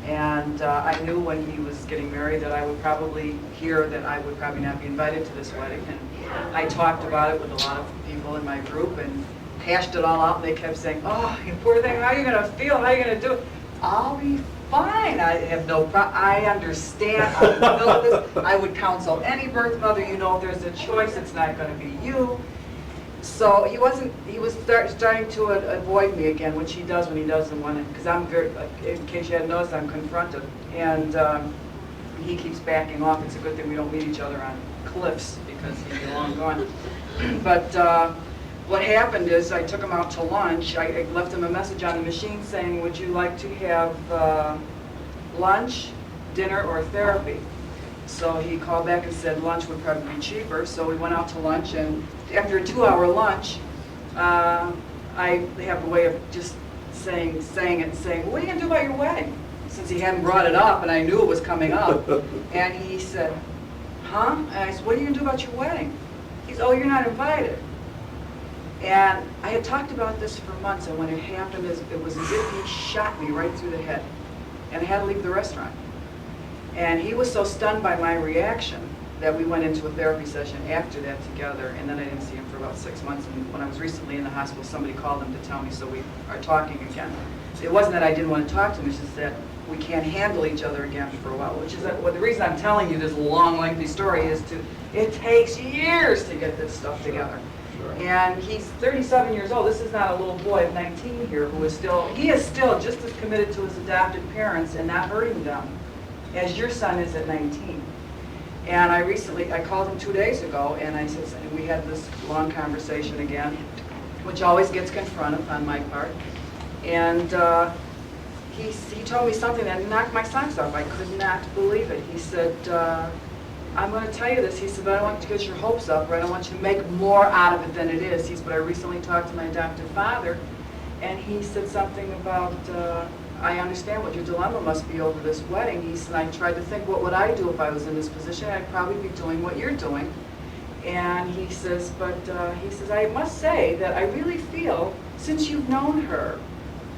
And I knew when he was getting married that I would probably hear that I would probably not be invited to this wedding. And I talked about it with a lot of people in my group and hashed it all out, and they kept saying, oh, you poor thing, how are you going to feel? How are you going to do it? I'll be fine. I have no problem. I understand. I know this. I would counsel any birth mother, you know, if there's a choice, it's not going to be you. So he was starting to avoid me again, which he does when he doesn't want it, because I'm very, in case you hadn't noticed, I'm confrontive. And he keeps backing off. It's a good thing we don't meet each other on cliffs, because he'd be long gone. But what happened is I took him out to lunch. I left him a message on the machine saying, would you like to have lunch, dinner, or therapy? So he called back and said lunch would probably be cheaper. So we went out to lunch, and after a 2-hour lunch, I have a way of just saying, what are you going to do about your wedding? Since he hadn't brought it up, and I knew it was coming up. And he said, huh? And I said, what are you going to do about your wedding? He said, oh, you're not invited. And I had talked about this for months, and when it happened, it was as if he shot me right through the head. And I had to leave the restaurant. And he was so stunned by my reaction that we went into a therapy session after that together, and then I didn't see him for about 6 months. And when I was recently in the hospital, somebody called him to tell me, so we are talking again. It wasn't that I didn't want to talk to him, it's just that we can't handle each other again for a while, which is well, the reason I'm telling you this long, lengthy story is it takes years to get this stuff together. And he's 37 years old. This is not a little boy of 19 here who is still, he is still just as committed to his adopted parents and not hurting them as your son is at 19. And I called him 2 days ago, and I said, and we had this long conversation again, which always gets confronted on my part. And he told me something that knocked my socks off. I could not believe it. He said, I'm going to tell you this. He said, but I don't want you to get your hopes up, or I don't want you to make more out of it than it is. He said, but I recently talked to my adopted father, and he said something about, I understand what your dilemma must be over this wedding. He said, I tried to think, what would I do if I was in this position? I'd probably be doing what you're doing. And he says, but he says, I must say that I really feel, since you've known her,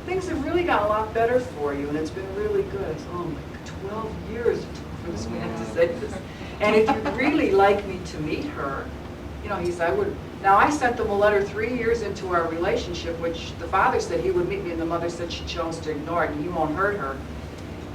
things have really got a lot better for you, and it's been really good. It's, oh my God, 12 years for this man to say this. And if you'd really like me to meet her, you know, he said, I would. Now, I sent them a letter 3 years into our relationship, which the father said he would meet me, and the mother said she chose to ignore it, and he won't hurt her.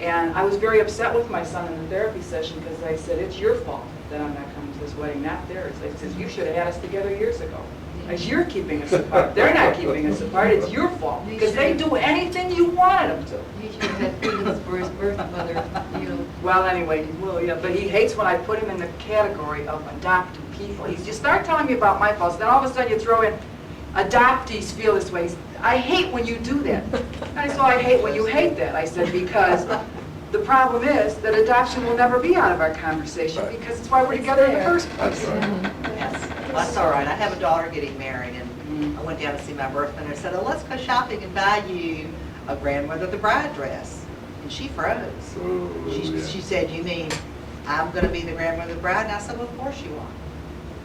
And I was very upset with my son in the therapy session because I said, it's your fault that I'm not coming to this wedding, not theirs. I said, you should have had us together years ago. As you're keeping us apart. They're not keeping us apart, it's your fault. Because they do anything you wanted them to. You should have had feelings for his birth mother, you know. Well, anyway, well, yeah, but he hates when I put him in the category of adopted people. You start telling me about my faults, then all of a sudden you throw in, adoptees feel this way. I hate when you do that. And so I hate when you hate that, I said, because the problem is that adoption will never be out of our conversation because it's why we're together in the first place. That's right. Yes, that's all right. I have a daughter getting married, and I went down to see my birth mother and said, oh, let's go shopping and buy you a grandmother the bride dress. And she froze. She said, you mean I'm going to be the grandmother the bride? And I said, well, of course you are.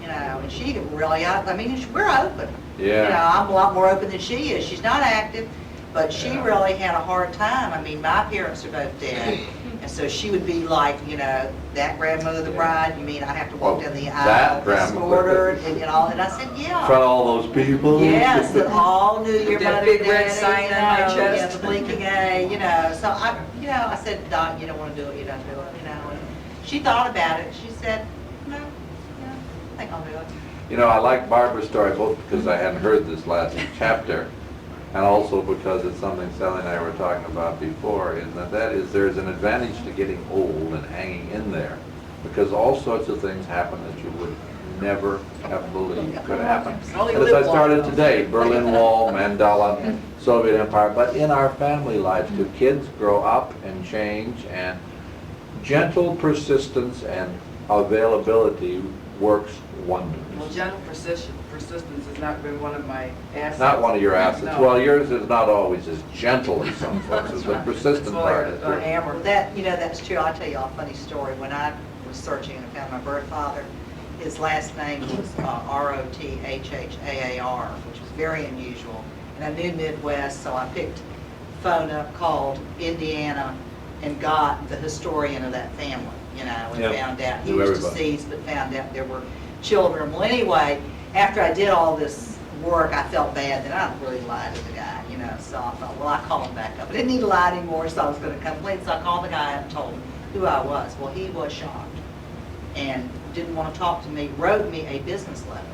You know, and she really, I mean, we're open. Yeah. You know, I'm a lot more open than she is. She's not active, but she really had a hard time. I mean, my parents are both dead. And so she would be like, you know, that grandmother the bride, you mean I have to walk down the aisle, escort her, and all? And I said, yeah. In front of all those people? Yes, that all knew your That mother, big red daddy, sign you on my know, chest. yeah, the blinking A, you know. So I said, Doc, you don't want to do it, you don't do it, you know. And she thought about it. She said, no, I think I'll do it. You know, I like Barbara's story both because I hadn't heard this last chapter, and also because it's something Sally and I were talking about before, is that there's an advantage to getting old and hanging in there, because all sorts of things happen that you would never have believed could happen. And as I started today, Berlin Wall, Mandela, Soviet Empire, but in our family lives too, kids grow up and change, and gentle persistence and availability works wonders. Well, gentle persistence has not been one of my assets. Not one of your assets. No. Well, yours is not always as gentle as some folks. That's The right. persistent It's more part like is a good. hammer. That, you know, that's true. I'll tell you a funny story. When I was searching and found my birth father, his last name was Rothhaar, which was very unusual. And I knew Midwest, so I picked the phone up, called Indiana, and got the historian of that family, you know, and Yep. found out he Knew was everybody. deceased, but found out there were children. Well, anyway, after I did all this work, I felt bad that I really lied to the guy, you know, so I thought, well, I called him back up. I didn't need to lie anymore, so I was going to complain, so I called the guy up and told him who I was. Well, he was shocked and didn't want to talk to me, wrote me a business letter.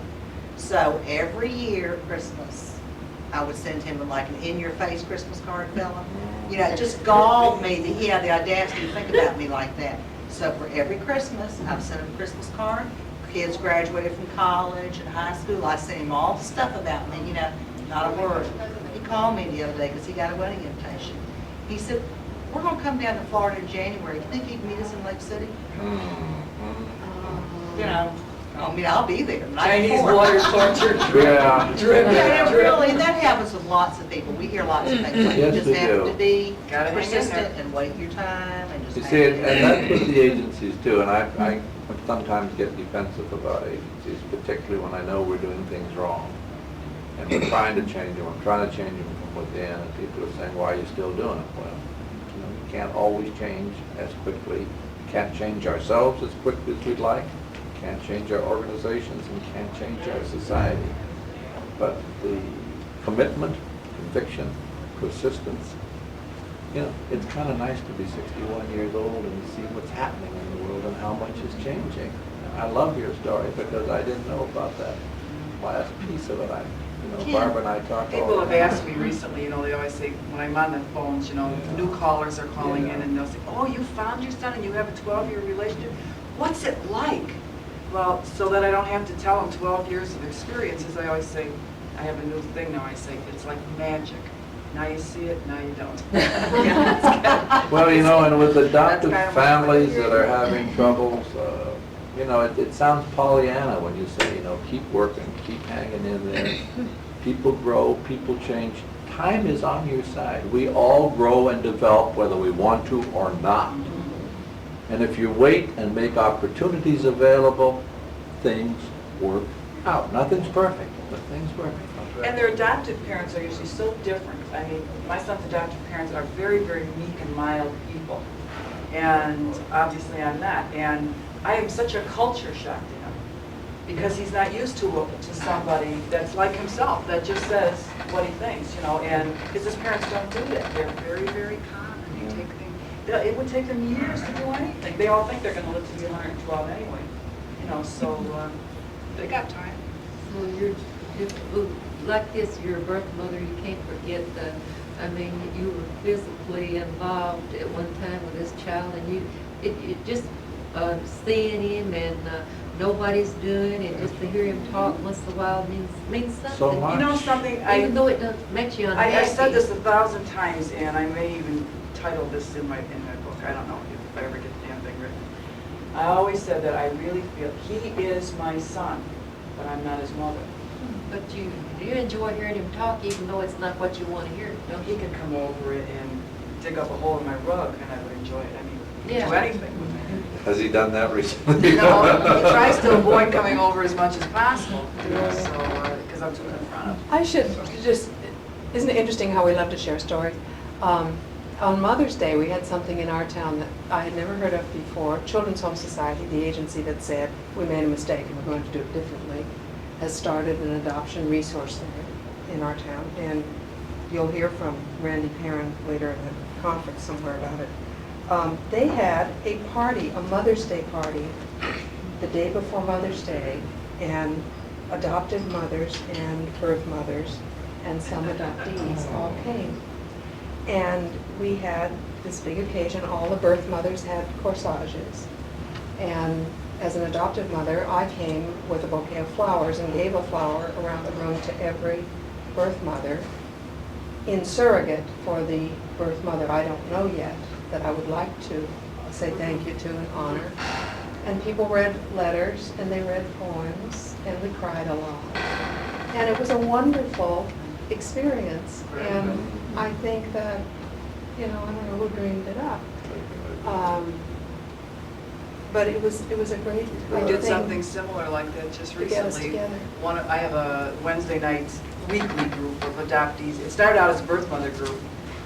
So every year at Christmas, I would send him like an in-your-face Christmas card, fella. You know, it just galled me that he had the audacity to think about me like that. So for every Christmas, I've sent him a Christmas card. Kids graduated from college and high school. I sent him all the stuff about me, you know, not a word. He called me the other day because he got a wedding invitation. He said, we're going to come down to Florida in January. You think he'd meet us in Lake City? You know, I mean, I'll be there. Chinese lawyer torture. Yeah. Yeah, really, that happens with lots of people. We hear lots of things. Like, Yes, you just we have do. to be Gotta hang in persistent there. and wait your time and just You hang see, in and there. that's with the agencies too, and I sometimes get defensive about agencies, particularly when I know we're doing things wrong. And we're trying to change them, I'm trying to change them from within, and people are saying, why are you still doing it? Well, you know, you can't always change as quickly, we can't change ourselves as quickly as we'd like, can't change our organizations, and can't change our society. But the commitment, conviction, persistence, you know, it's kind of nice to be 61 years old and see what's happening in the world and how much is changing. I love your story because I didn't know about that. last piece of it. Barbara and I talked all People the have time. asked me recently, they always say, when I'm on the phones, new callers are calling in and they'll say, oh, you found your son and you have a 12-year relationship? What's it like? Well, so that I don't have to tell them 12 years of experiences, I always say, I have a new thing now, I say, it's like magic. Now you see it, now you don't. Well, and with adoptive That's kind of what- families that are having troubles, it sounds Pollyanna when you say, keep working, keep hanging in there. People grow, people change. Time is on your side. We all grow and develop whether we want to or not. And if you wait and make opportunities available, things work out. Nothing's perfect, but things work out. And their adoptive parents are usually so different. I mean, my son's adoptive parents are very, very meek and mild people. And obviously I'm not. And I am such a culture shock to him because he's not used to somebody that's like himself, that just says what he thinks, and because his parents don't do that. They're very, very calm and they take things, it would take them years to do anything. They all think they're going to live to be 112 anyway, so they got time. So you're like this, you're a birth mother, you can't forget you were physically involved at one time with this child, and it just seeing him and nobody's doing it, just to hear him talk once in a while means something. So much. You know something? Even though it doesn't make you unhappy. I've said this 1,000 times, and I may even title this in my book. I don't know if I ever get the damn thing written. I always said that I really feel he is my son, but I'm not his mother. But you enjoy hearing him talk, even though it's not what you want to hear, don't He you? can come over it and dig up a hole in my rug, and I would enjoy it. I mean, he can do Yeah. anything with me. Has he done that recently? No, he tries to avoid coming over as much as possible, because I'm too in front of him. I should just, isn't it interesting how we love to share stories? On Mother's Day, we had something in our town that I had never heard of before. Children's Home Society, the agency that said, we made a mistake and we're going to do it differently, has started an adoption resource center in our town. And you'll hear from Randy Perrin later in the conference somewhere about it. They had a party, a Mother's Day party, the day before Mother's Day, and adopted mothers and birth mothers and some adoptees all came. And we had this big occasion. All the birth mothers had corsages. And as an adopted mother, I came with a bouquet of flowers and gave a flower around the room to every birth mother in surrogate for the birth mother I don't know yet, that I would like to say thank you to and honor. And people read letters and they read poems and we cried a lot. And it was a wonderful experience. And I think that, I don't know who dreamed it up. But it was a great We did thing something similar like that just to get us recently. together. I have a Wednesday night weekly group of adoptees. It started out as a birth mother group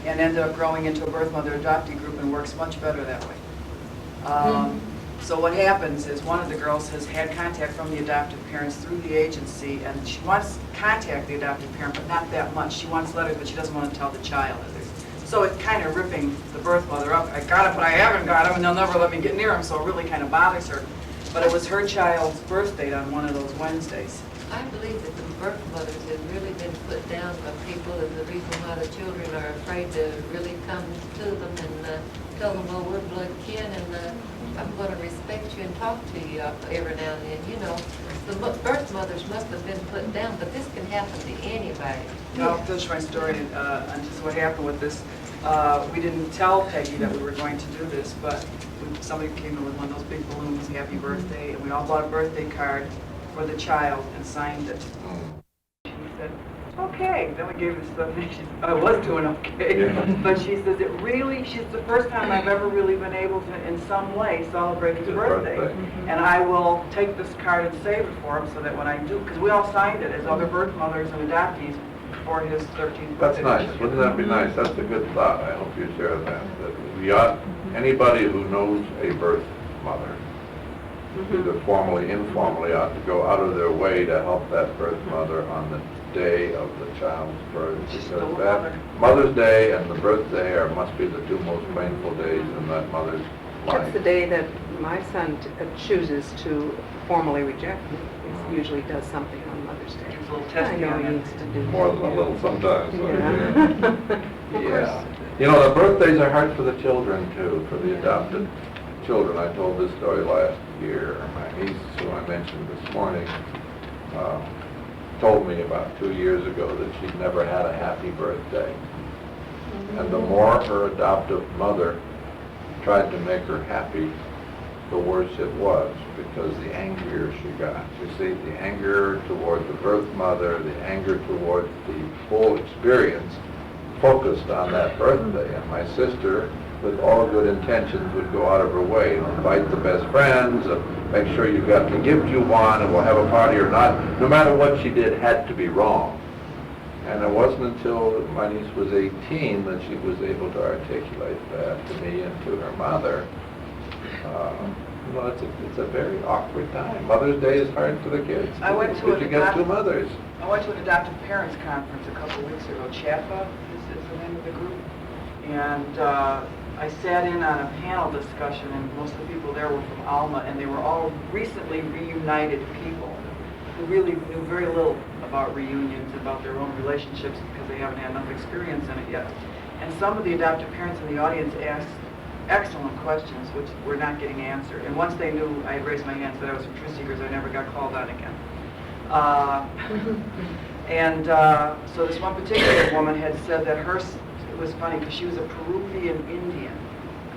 and ended up growing into a birth mother adoptee group and works much better that way. So what happens is one of the girls has had contact from the adoptive parents through the agency, and she wants to contact the adoptive parent, but not that much. She wants letters, but she doesn't want to tell the child. So it's kind of ripping the birth mother up. I got him, but I haven't got him, and they'll never let me get near him, so it really kind of bothers her. But it was her child's birth date on one of those Wednesdays. I believe that the birth mothers have really been put down by people, and the reason why the children are afraid to really come to them and tell them, well, we're blood kin, and I'm going to respect you and talk to you every now and then. The birth mothers must have been put down, but this can happen to anybody. I'll finish my story on just what happened with this. We didn't tell Peggy that we were going to do this, but somebody came in with one of those big balloons, happy birthday, and we all bought a birthday card for the child and signed it. She said, okay. Then we gave her the stuff, and she said, I was doing okay. Yeah. But she says, she's the first time I've ever really been able to, in some way, celebrate his birthday. And I will take this card and save it for him so that when I do, because we all signed it as other birth mothers and adoptees for his 13th That's birthday. nice. Wouldn't that be nice? That's a good thought. I hope you share that. That we ought, anybody who knows a birth mother, either formally, informally, ought to go out of their way to help that birth mother on the day of the child's birth. Because that Mother's Day and the birthday must be the two most painful days in that mother's life. That's the day that my son chooses to formally reject me. He usually does something on Mother's understand. He's a little I testy know on he that. needs to do More than a little sometimes. Yeah. Yeah. You know, the birthdays are hard for the children too, for the adopted children. I told this story last year. My niece, who I mentioned this morning, told me about 2 years ago that she'd never had a happy birthday. And the more her adoptive mother tried to make her happy, the worse it was, because the angrier she got. You see, the anger toward the birth mother, the anger toward the full experience focused on that birthday. And my sister, with all good intentions, would go out of her way and invite the best friends, and make sure you got the gift you want, and we'll have a party or not. No matter what she did had to be wrong. And it wasn't until my niece was 18 that she was able to articulate that to me and to her mother. You know, it's a very awkward time. Mother's Day is hard for the kids. I went to Because you get two mothers. I went to an adoptive parents conference a couple of weeks ago. CHAPA is the name of the group. And I sat in on a panel discussion, and most of the people there were from Alma, and they were all recently reunited people who really knew very little about reunions, about their own relationships, because they haven't had enough experience in it yet. And some of the adoptive parents in the audience asked excellent questions, which were not getting answered. And once they knew I had raised my hand and said I was from Truth Seekers, I never got called on again. So this one particular woman had said that it was funny because she was a Peruvian Indian,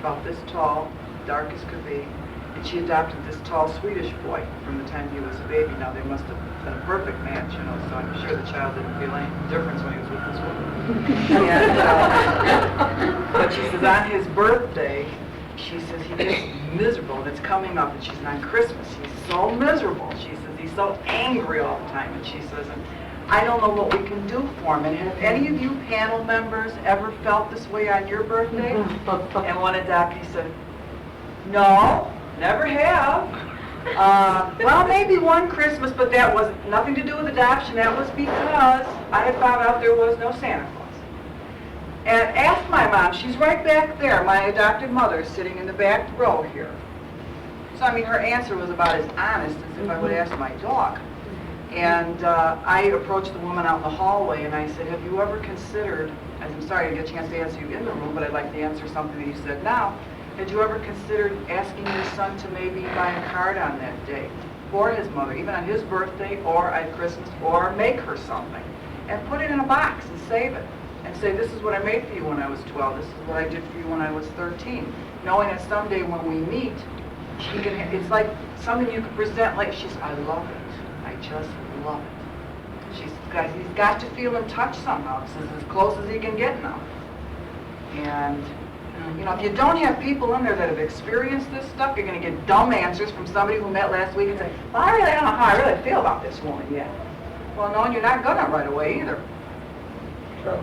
about this tall, dark as could be, and she adopted this tall Swedish boy from the time he was a baby. Now they must have been a perfect match, you know, so I'm sure the child didn't feel any difference when he was with this woman. But she says on his birthday, she says he gets miserable, and it's coming up, and she says on Christmas, he's so miserable. She says he's so angry all the time, and she says, I don't know what we can do for him. And have any of you panel members ever felt this way on your birthday? And one adoptee said, no, never have. Well, maybe one Christmas, but that was nothing to do with adoption. That was because I had found out there was no Santa Claus. And asked my mom, she's right back there, my adopted mother is sitting in the back row here. So, I mean, her answer was about as honest as if I would ask my dog. And I approached the woman out in the hallway and I said, have you ever considered, I'm sorry I didn't get a chance to answer you in the room, but I'd like to answer something that you said now. Had you ever considered asking your son to maybe buy a card on that day for his mother, even on his birthday or at Christmas, or make her something, and put it in a box and save it, and say, this is what I made for you when I was 12, this is what I did for you when I was 13, knowing that someday when we meet, she can, it's like something you can present like, she's, I love it, I just love it. He's got to feel and touch somehow, this is as close as he can get now. And you know, if you don't have people in there that have experienced this stuff, you're going to get dumb answers from somebody who met last week and say, well, I really don't know how I really feel about this woman yet. Well, no, and you're not going to right away either. Sure.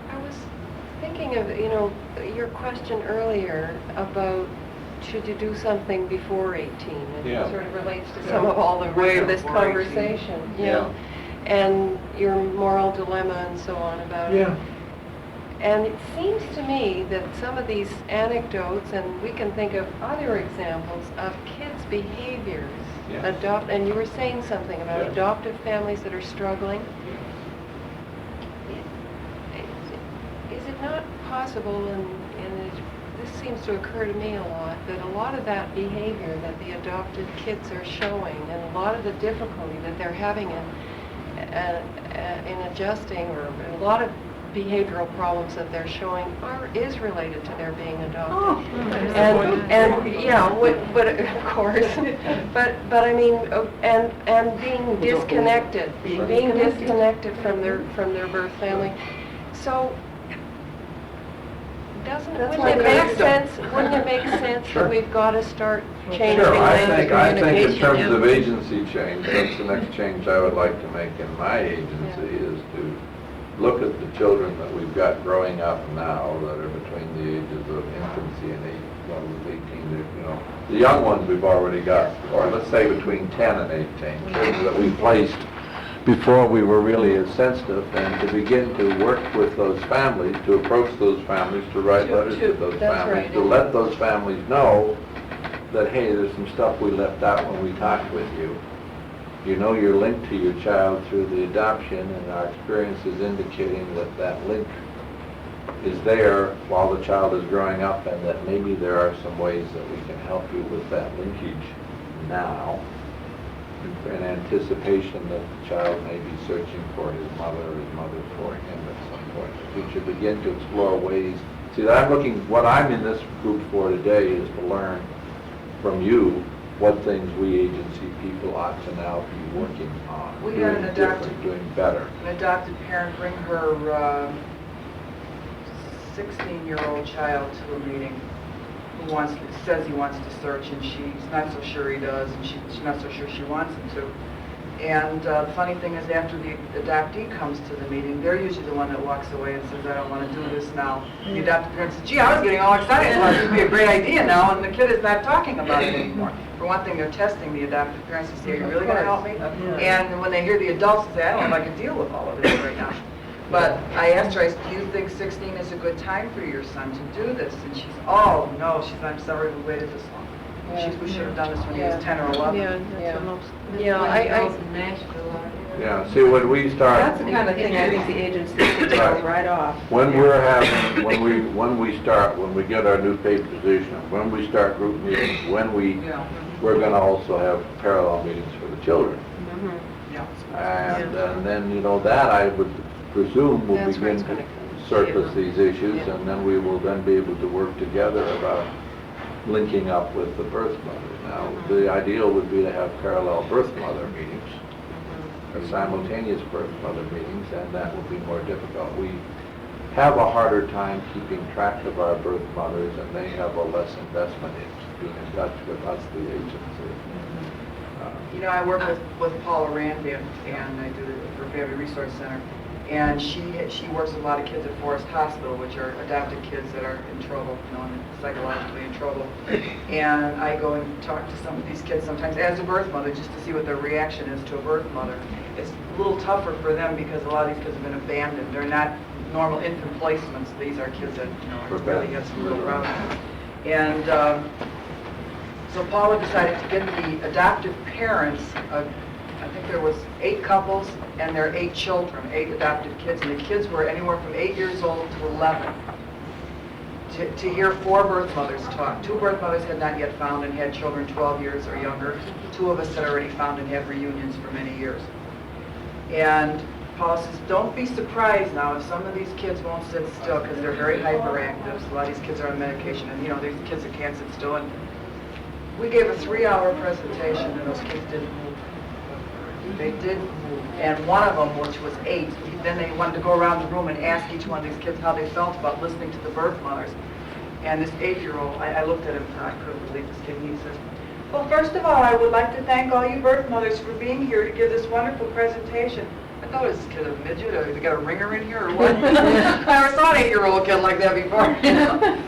I was thinking of, you know, your question earlier about should you do something before 18? And Yeah. it sort of relates to Yeah. some of all the Way rest of this before 18. conversation. You Yeah. know, and your moral dilemma and so on about it. Yeah. And it seems to me that some of these anecdotes, and we can think of other examples of kids' behaviors, Yeah. and you were saying something about Yeah. adoptive families that are struggling. Is it not possible, this seems to occur to me a lot, that a lot of that behavior that the adopted kids are showing, and a lot of the difficulty that they're having in adjusting, or a lot of behavioral problems that they're showing is related to their being adopted. And yeah, but of course, but I mean, and being disconnected from their birth family. So wouldn't it make sense Sure. that we've got to start changing Sure, I the think in communication? terms of agency change, that's the next change I would like to make in my agency, is to look at the children that we've got growing up now that are between the ages of infancy and 18 to, you know, the young ones we've already got, or let's say between 10 and 18, kids that we placed before we were really as sensitive, and to begin to work with those families, to approach those families, to write letters to those That's families, right. to let those families know that, hey, there's some stuff we left out when we talked with you. You know you're linked to your child through the adoption, and our experience is indicating that that link is there while the child is growing up, and that maybe there are some ways that we can help you with that linkage now, in anticipation that the child may be searching for his mother or his mother for him at some point in the future. Begin to explore ways. See, what I'm in this group for today is to learn from you what things we agency people ought to now be working on. We had an doing adopted- different, doing better. An adopted parent bring her 16-year-old child to a meeting who says he wants to search, and she's not so sure he does, and she's not so sure she wants him to. And the funny thing is, after the adoptee comes to the meeting, they're usually the one that walks away and says, I don't want to do this now. The adopted parent says, gee, I was getting all excited, well, this would be a great idea now, and the kid is not talking about it anymore. For one thing, they're testing the adopted parents to say, are you really going to help me? And when they hear the adults say, I don't know if I can deal with all of this right now. But I asked her, I said, do you think 16 is a good time for your son to do this? And she's, oh, no, I'm sorry we waited this long. We should have done this when he was 10 or 11. Yeah, that's the most. Girls in Nashville are. Yeah, see, when we start... That's the kind of thing I think the agency could tell right off. When we get our new paid position, when we start group meetings, we're going to also have parallel meetings for the children. And then, that I would presume will That's where begin it's to gonna surface these issues, and then we will then be able to work together about linking up with the birth mother. Now, the ideal would be to have parallel birth mother meetings, or simultaneous birth mother meetings, and that would be more difficult. We have a harder time keeping track of our birth mothers, and they have a less investment in being in touch with us, the agency. I work with Paula Randy, and I do it for Family Resource Center. And she works with a lot of kids at Forest Hospital, which are adopted kids that are in trouble, and psychologically in trouble. And I go and talk to some of these kids sometimes as a birth mother, just to see what their reaction is to a birth mother. It's a little tougher for them because a lot of these kids have been abandoned. They're not normal infant placements. These are kids that really have some real problems. And so Paula decided to get the adoptive parents. I think there was 8 couples and their 8 children, 8 adopted kids, and the kids were anywhere from 8 years old to 11. To hear 4 birth mothers talk. 2 birth mothers had not yet found and had children 12 years or younger. 2 of us had already found and had reunions for many years. And Paula says, don't be surprised now if some of these kids won't sit still because they're very hyperactive. A lot of these kids are on medication, and these kids that can't sit still. And we gave a 3-hour presentation, and those kids didn't move. They did move, and one of them, which was 8, then they wanted to go around the room and ask each one of these kids how they felt about listening to the birth mothers. And this 8-year-old, I looked at him and I couldn't believe this kid. He says, well, first of all, I would like to thank all you birth mothers for being here to give this wonderful presentation. I thought, is this kid a midget, or they got a ringer in here, or what? I never saw an 8-year-old kid like that before.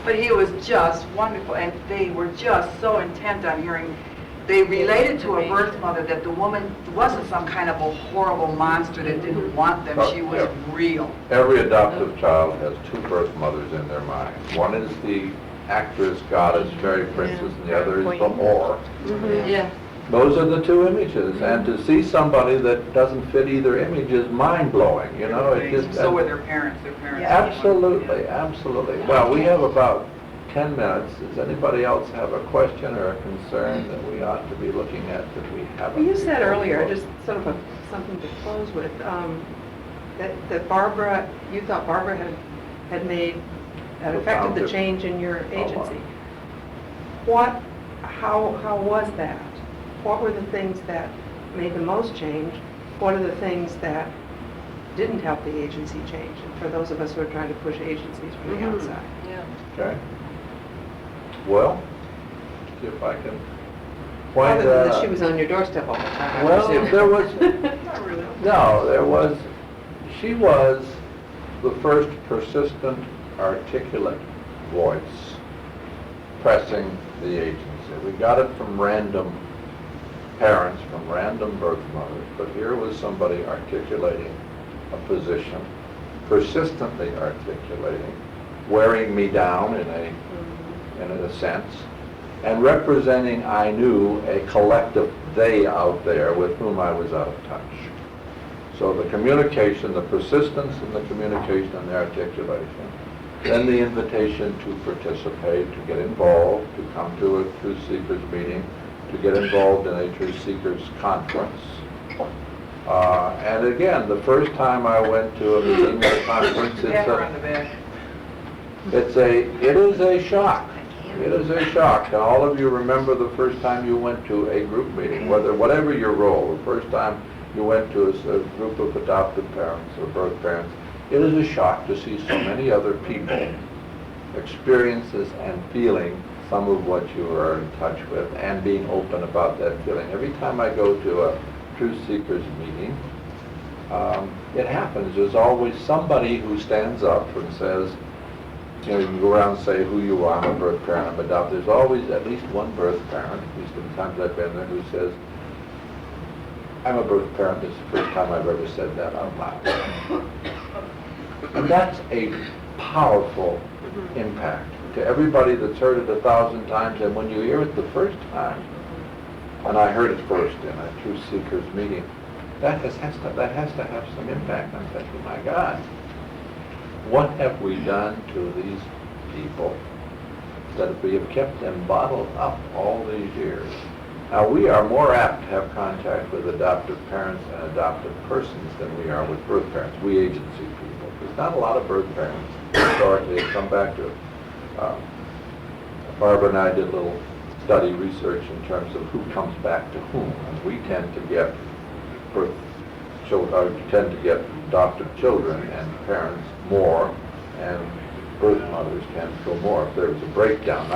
But he was just wonderful, and they were just so intent on hearing. They related to a birth mother that the woman wasn't some kind of a horrible monster that didn't want them. She was real. Every adoptive child has 2 birth mothers in their mind. One is the actress, goddess, fairy princess, and the other is the whore. Yeah. Those are the 2 images, and to see somebody that doesn't fit either image is mind-blowing, It just, So were their parents. Their parents. absolutely, absolutely. Well, we have about 10 minutes. Does anybody else have a question or a concern that we ought to be looking at that we haven't? Well, you said earlier, just sort of something to close with, that Barbara, you thought Barbara had affected the change in your agency. How was that? What were the things that made the most change? What are the things that didn't help the agency change? And for those of us who are trying to push agencies from the outside. Okay. Well, see if I can point Other than that she was on your doorstep all the time. I Well, presume. there was, Not really. no, she was the first persistent, articulate voice pressing the agency. We got it from random parents, from random birth mothers, but here was somebody articulating a position, persistently articulating, wearing me down in a sense, and representing, I knew, a collective they out there with whom I was out of touch. So the communication, the persistence in the communication and the articulation, then the invitation to participate, to get involved, to come to a Truth Seekers meeting, to get involved in a Truth Seekers conference. And again, the first time I went to a meeting or a conference, Pat her on the back. it is a shock. It is a shock. And all of you remember the first time you went to a group meeting, whatever your role, the first time you went to a group of adopted parents or birth parents, it is a shock to see so many other people, experiences and feeling some of what you are in touch with and being open about that feeling. Every time I go to a Truth Seekers meeting, it happens. There's always somebody who stands up and says, you know, you can go around and say who you are, I'm a birth parent, I'm adopted. There's always at least one birth parent, at least in the times I've been there, who says, I'm a birth parent, this is the first time I've ever said that out loud. And that's a powerful impact to everybody that's heard it 1,000 times, and when you hear it the first time, and I heard it first in a Truth Seekers meeting, that has to have some impact. I'm thinking, my God, what have we done to these people that we have kept them bottled up all these years? Now, we are more apt to have contact with adoptive parents and adoptive persons than we are with birth parents, we agency people. There's not a lot of birth parents historically have come back to it. Barbara and I did a little study research in terms of who comes back to whom, and we tend to get adoptive children and parents more, and birth mothers tend to go more. If there's a breakdown,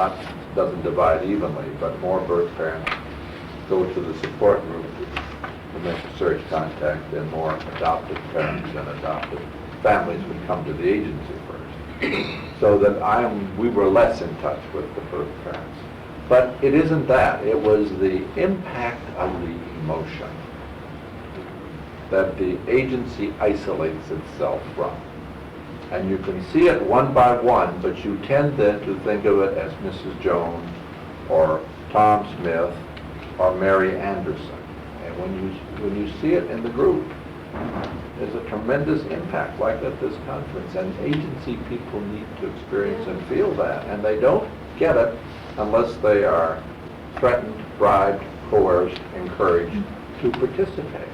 doesn't divide evenly, but more birth parents go to the support group to make a search contact, and more adoptive parents and adoptive families would come to the agency first. So that we were less in touch with the birth parents. But it isn't that. It was the impact of the emotion that the agency isolates itself from. And you can see it one by one, but you tend then to think of it as Mrs. Jones or Tom Smith or Mary Anderson. And when you see it in the group, there's a tremendous impact, like at this conference. And agency people need to experience and feel that. And they don't get it unless they are threatened, bribed, coerced, encouraged to participate.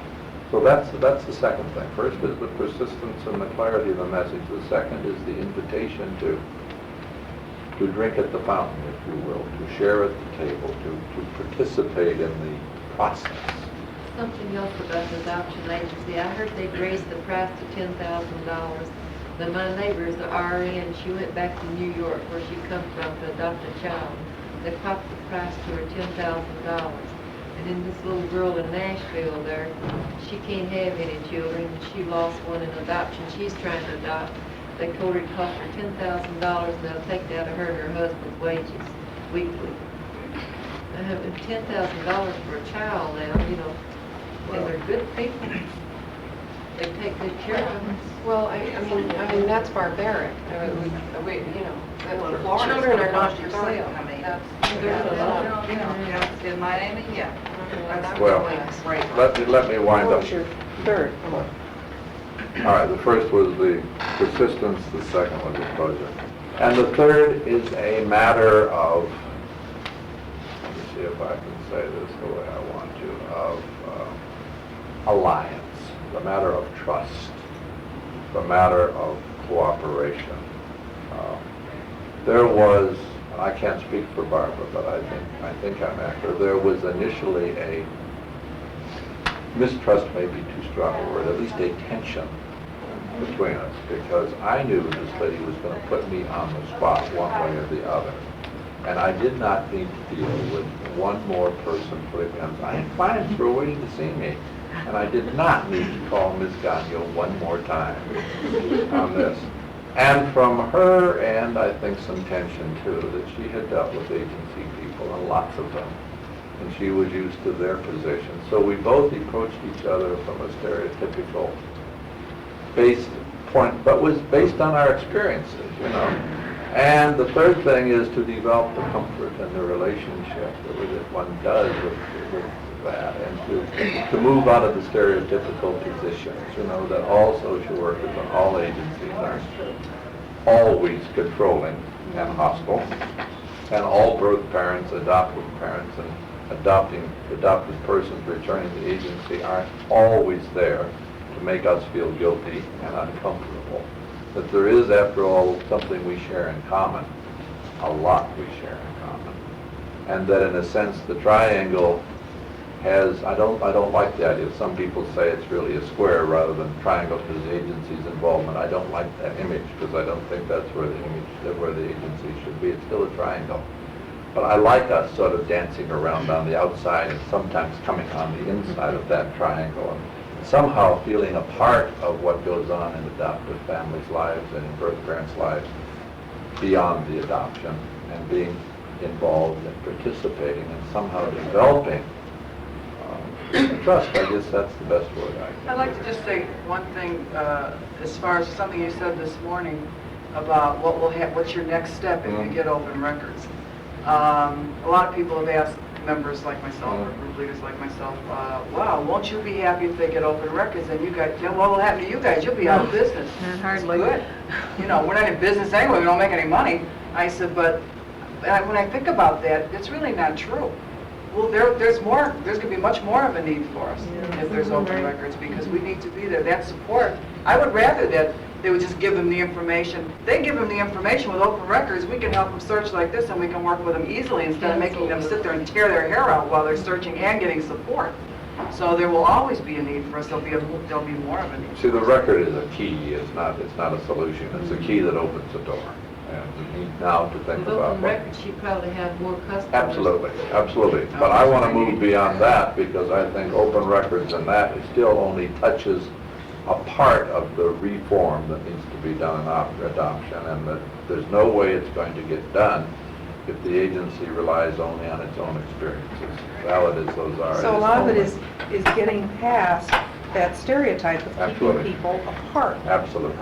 So that's the second thing. First is the persistence and the clarity of the message. The second is the invitation to drink at the fountain, if you will, to share at the table, to participate in the process. Something else about the adoption agency. I heard they'd raised the price to $10,000. But my neighbor's the RN. She went back to New York, where she come from, to adopt a child. They popped the price to her $10,000. And then this little girl in Nashville there, she can't have any children. She lost one in adoption. She's trying to adopt. They told her it cost her $10,000, and they'll take that out of her and her husband's wages weekly. And $10,000 for a child now, you know, and they're good people. They take good care of them. Well, I mean, that's barbaric. Children are not for sale. I mean, There's a lot. in Miami, yeah. Well, Right. let me wind What up. was your third? Come on. All right, the first was the persistence, the second was the closure. And the third is a matter of, let me see if I can say this the way I want to, of alliance, the matter of trust, the matter of cooperation. There was, I can't speak for Barbara, but I think I'm accurate, there was initially a, mistrust may be too strong a word, at least a tension between us, because I knew this lady was going to put me on the spot one way or the other. And I did not need to deal with one more person putting me on. I had clients who were waiting to see me, and I did not need to call Ms. Gagnon one more time on this. And from her end, I think some tension too, that she had dealt with agency people, and lots of them, and she was used to their position. So we both approached each other from a stereotypical based point, but was based on our experiences, you know. And the third thing is to develop the comfort and the relationship that one does with that, and to move out of the stereotypical positions, that all social workers and all agencies are always controlling and hostile, and all birth parents, adoptive parents, and adopted persons returning to the agency aren't always there to make us feel guilty and uncomfortable. That there is, after all, something we share in common, a lot we share in common, and that in a sense the triangle has, I don't like the idea. Some people say it's really a square rather than triangle because the agency's involvement. I don't like that image because I don't think that's where the agency should be. It's still a triangle. But I like us sort of dancing around on the outside and sometimes coming on the inside of that triangle and somehow feeling a part of what goes on in adoptive families' lives and in birth parents' lives beyond the adoption, and being involved and participating and somehow developing trust. I guess that's the best word I can I'd like to just say one thing, as far as something you said this morning about what's your next step if you get open records. A lot of people have asked members like myself, or group leaders like myself, wow, won't you be happy if they get open records? And you guys, what will happen to you guys? You'll be out of business. Hardly. Good. We're not in business anyway, we don't make any money. I said, but when I think about that, it's really not true. Well, there's going to be much more of a need for us if there's open records, because we need to be there. That support, I would rather that they would just give them the information. They give them the information with open records. We can help them search like this, and we can work with them easily instead of making them sit there and tear their hair out while they're searching and getting support. So there will always be a need for us. There'll be more of a need. See, the record is a key. It's not a solution. It's a key that opens the door. And we need now to think With about open what... records, you probably have more customers. Absolutely. But I want to move beyond that because I think open records and that still only touches a part of the reform that needs to be done in adoption, and that there's no way it's going to get done if the agency relies only on its own experiences, valid as those are. So a lot of it is getting past that stereotype of keeping Absolutely. people apart. Absolutely.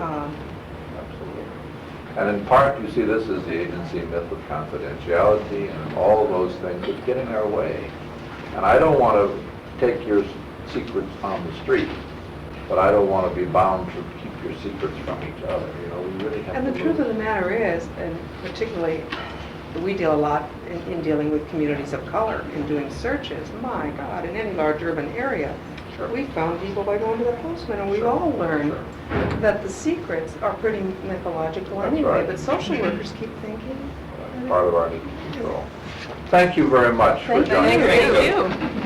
And in part, you see, this is the agency myth of confidentiality and all those things that's getting our way. And I don't want to take your secrets on the street, but I don't want to be bound to keep your secrets from each other. We really have And the to truth move. of the matter is, and particularly, we deal a lot in dealing with communities of color in doing searches. My God, in any large urban area, Sure. we found people by going to the postman, and we've all learned that the secrets are pretty mythological That's anyway, right. but social workers keep thinking. That's part of our need to control. Thank you very much for Thank joining you. us. Thank you.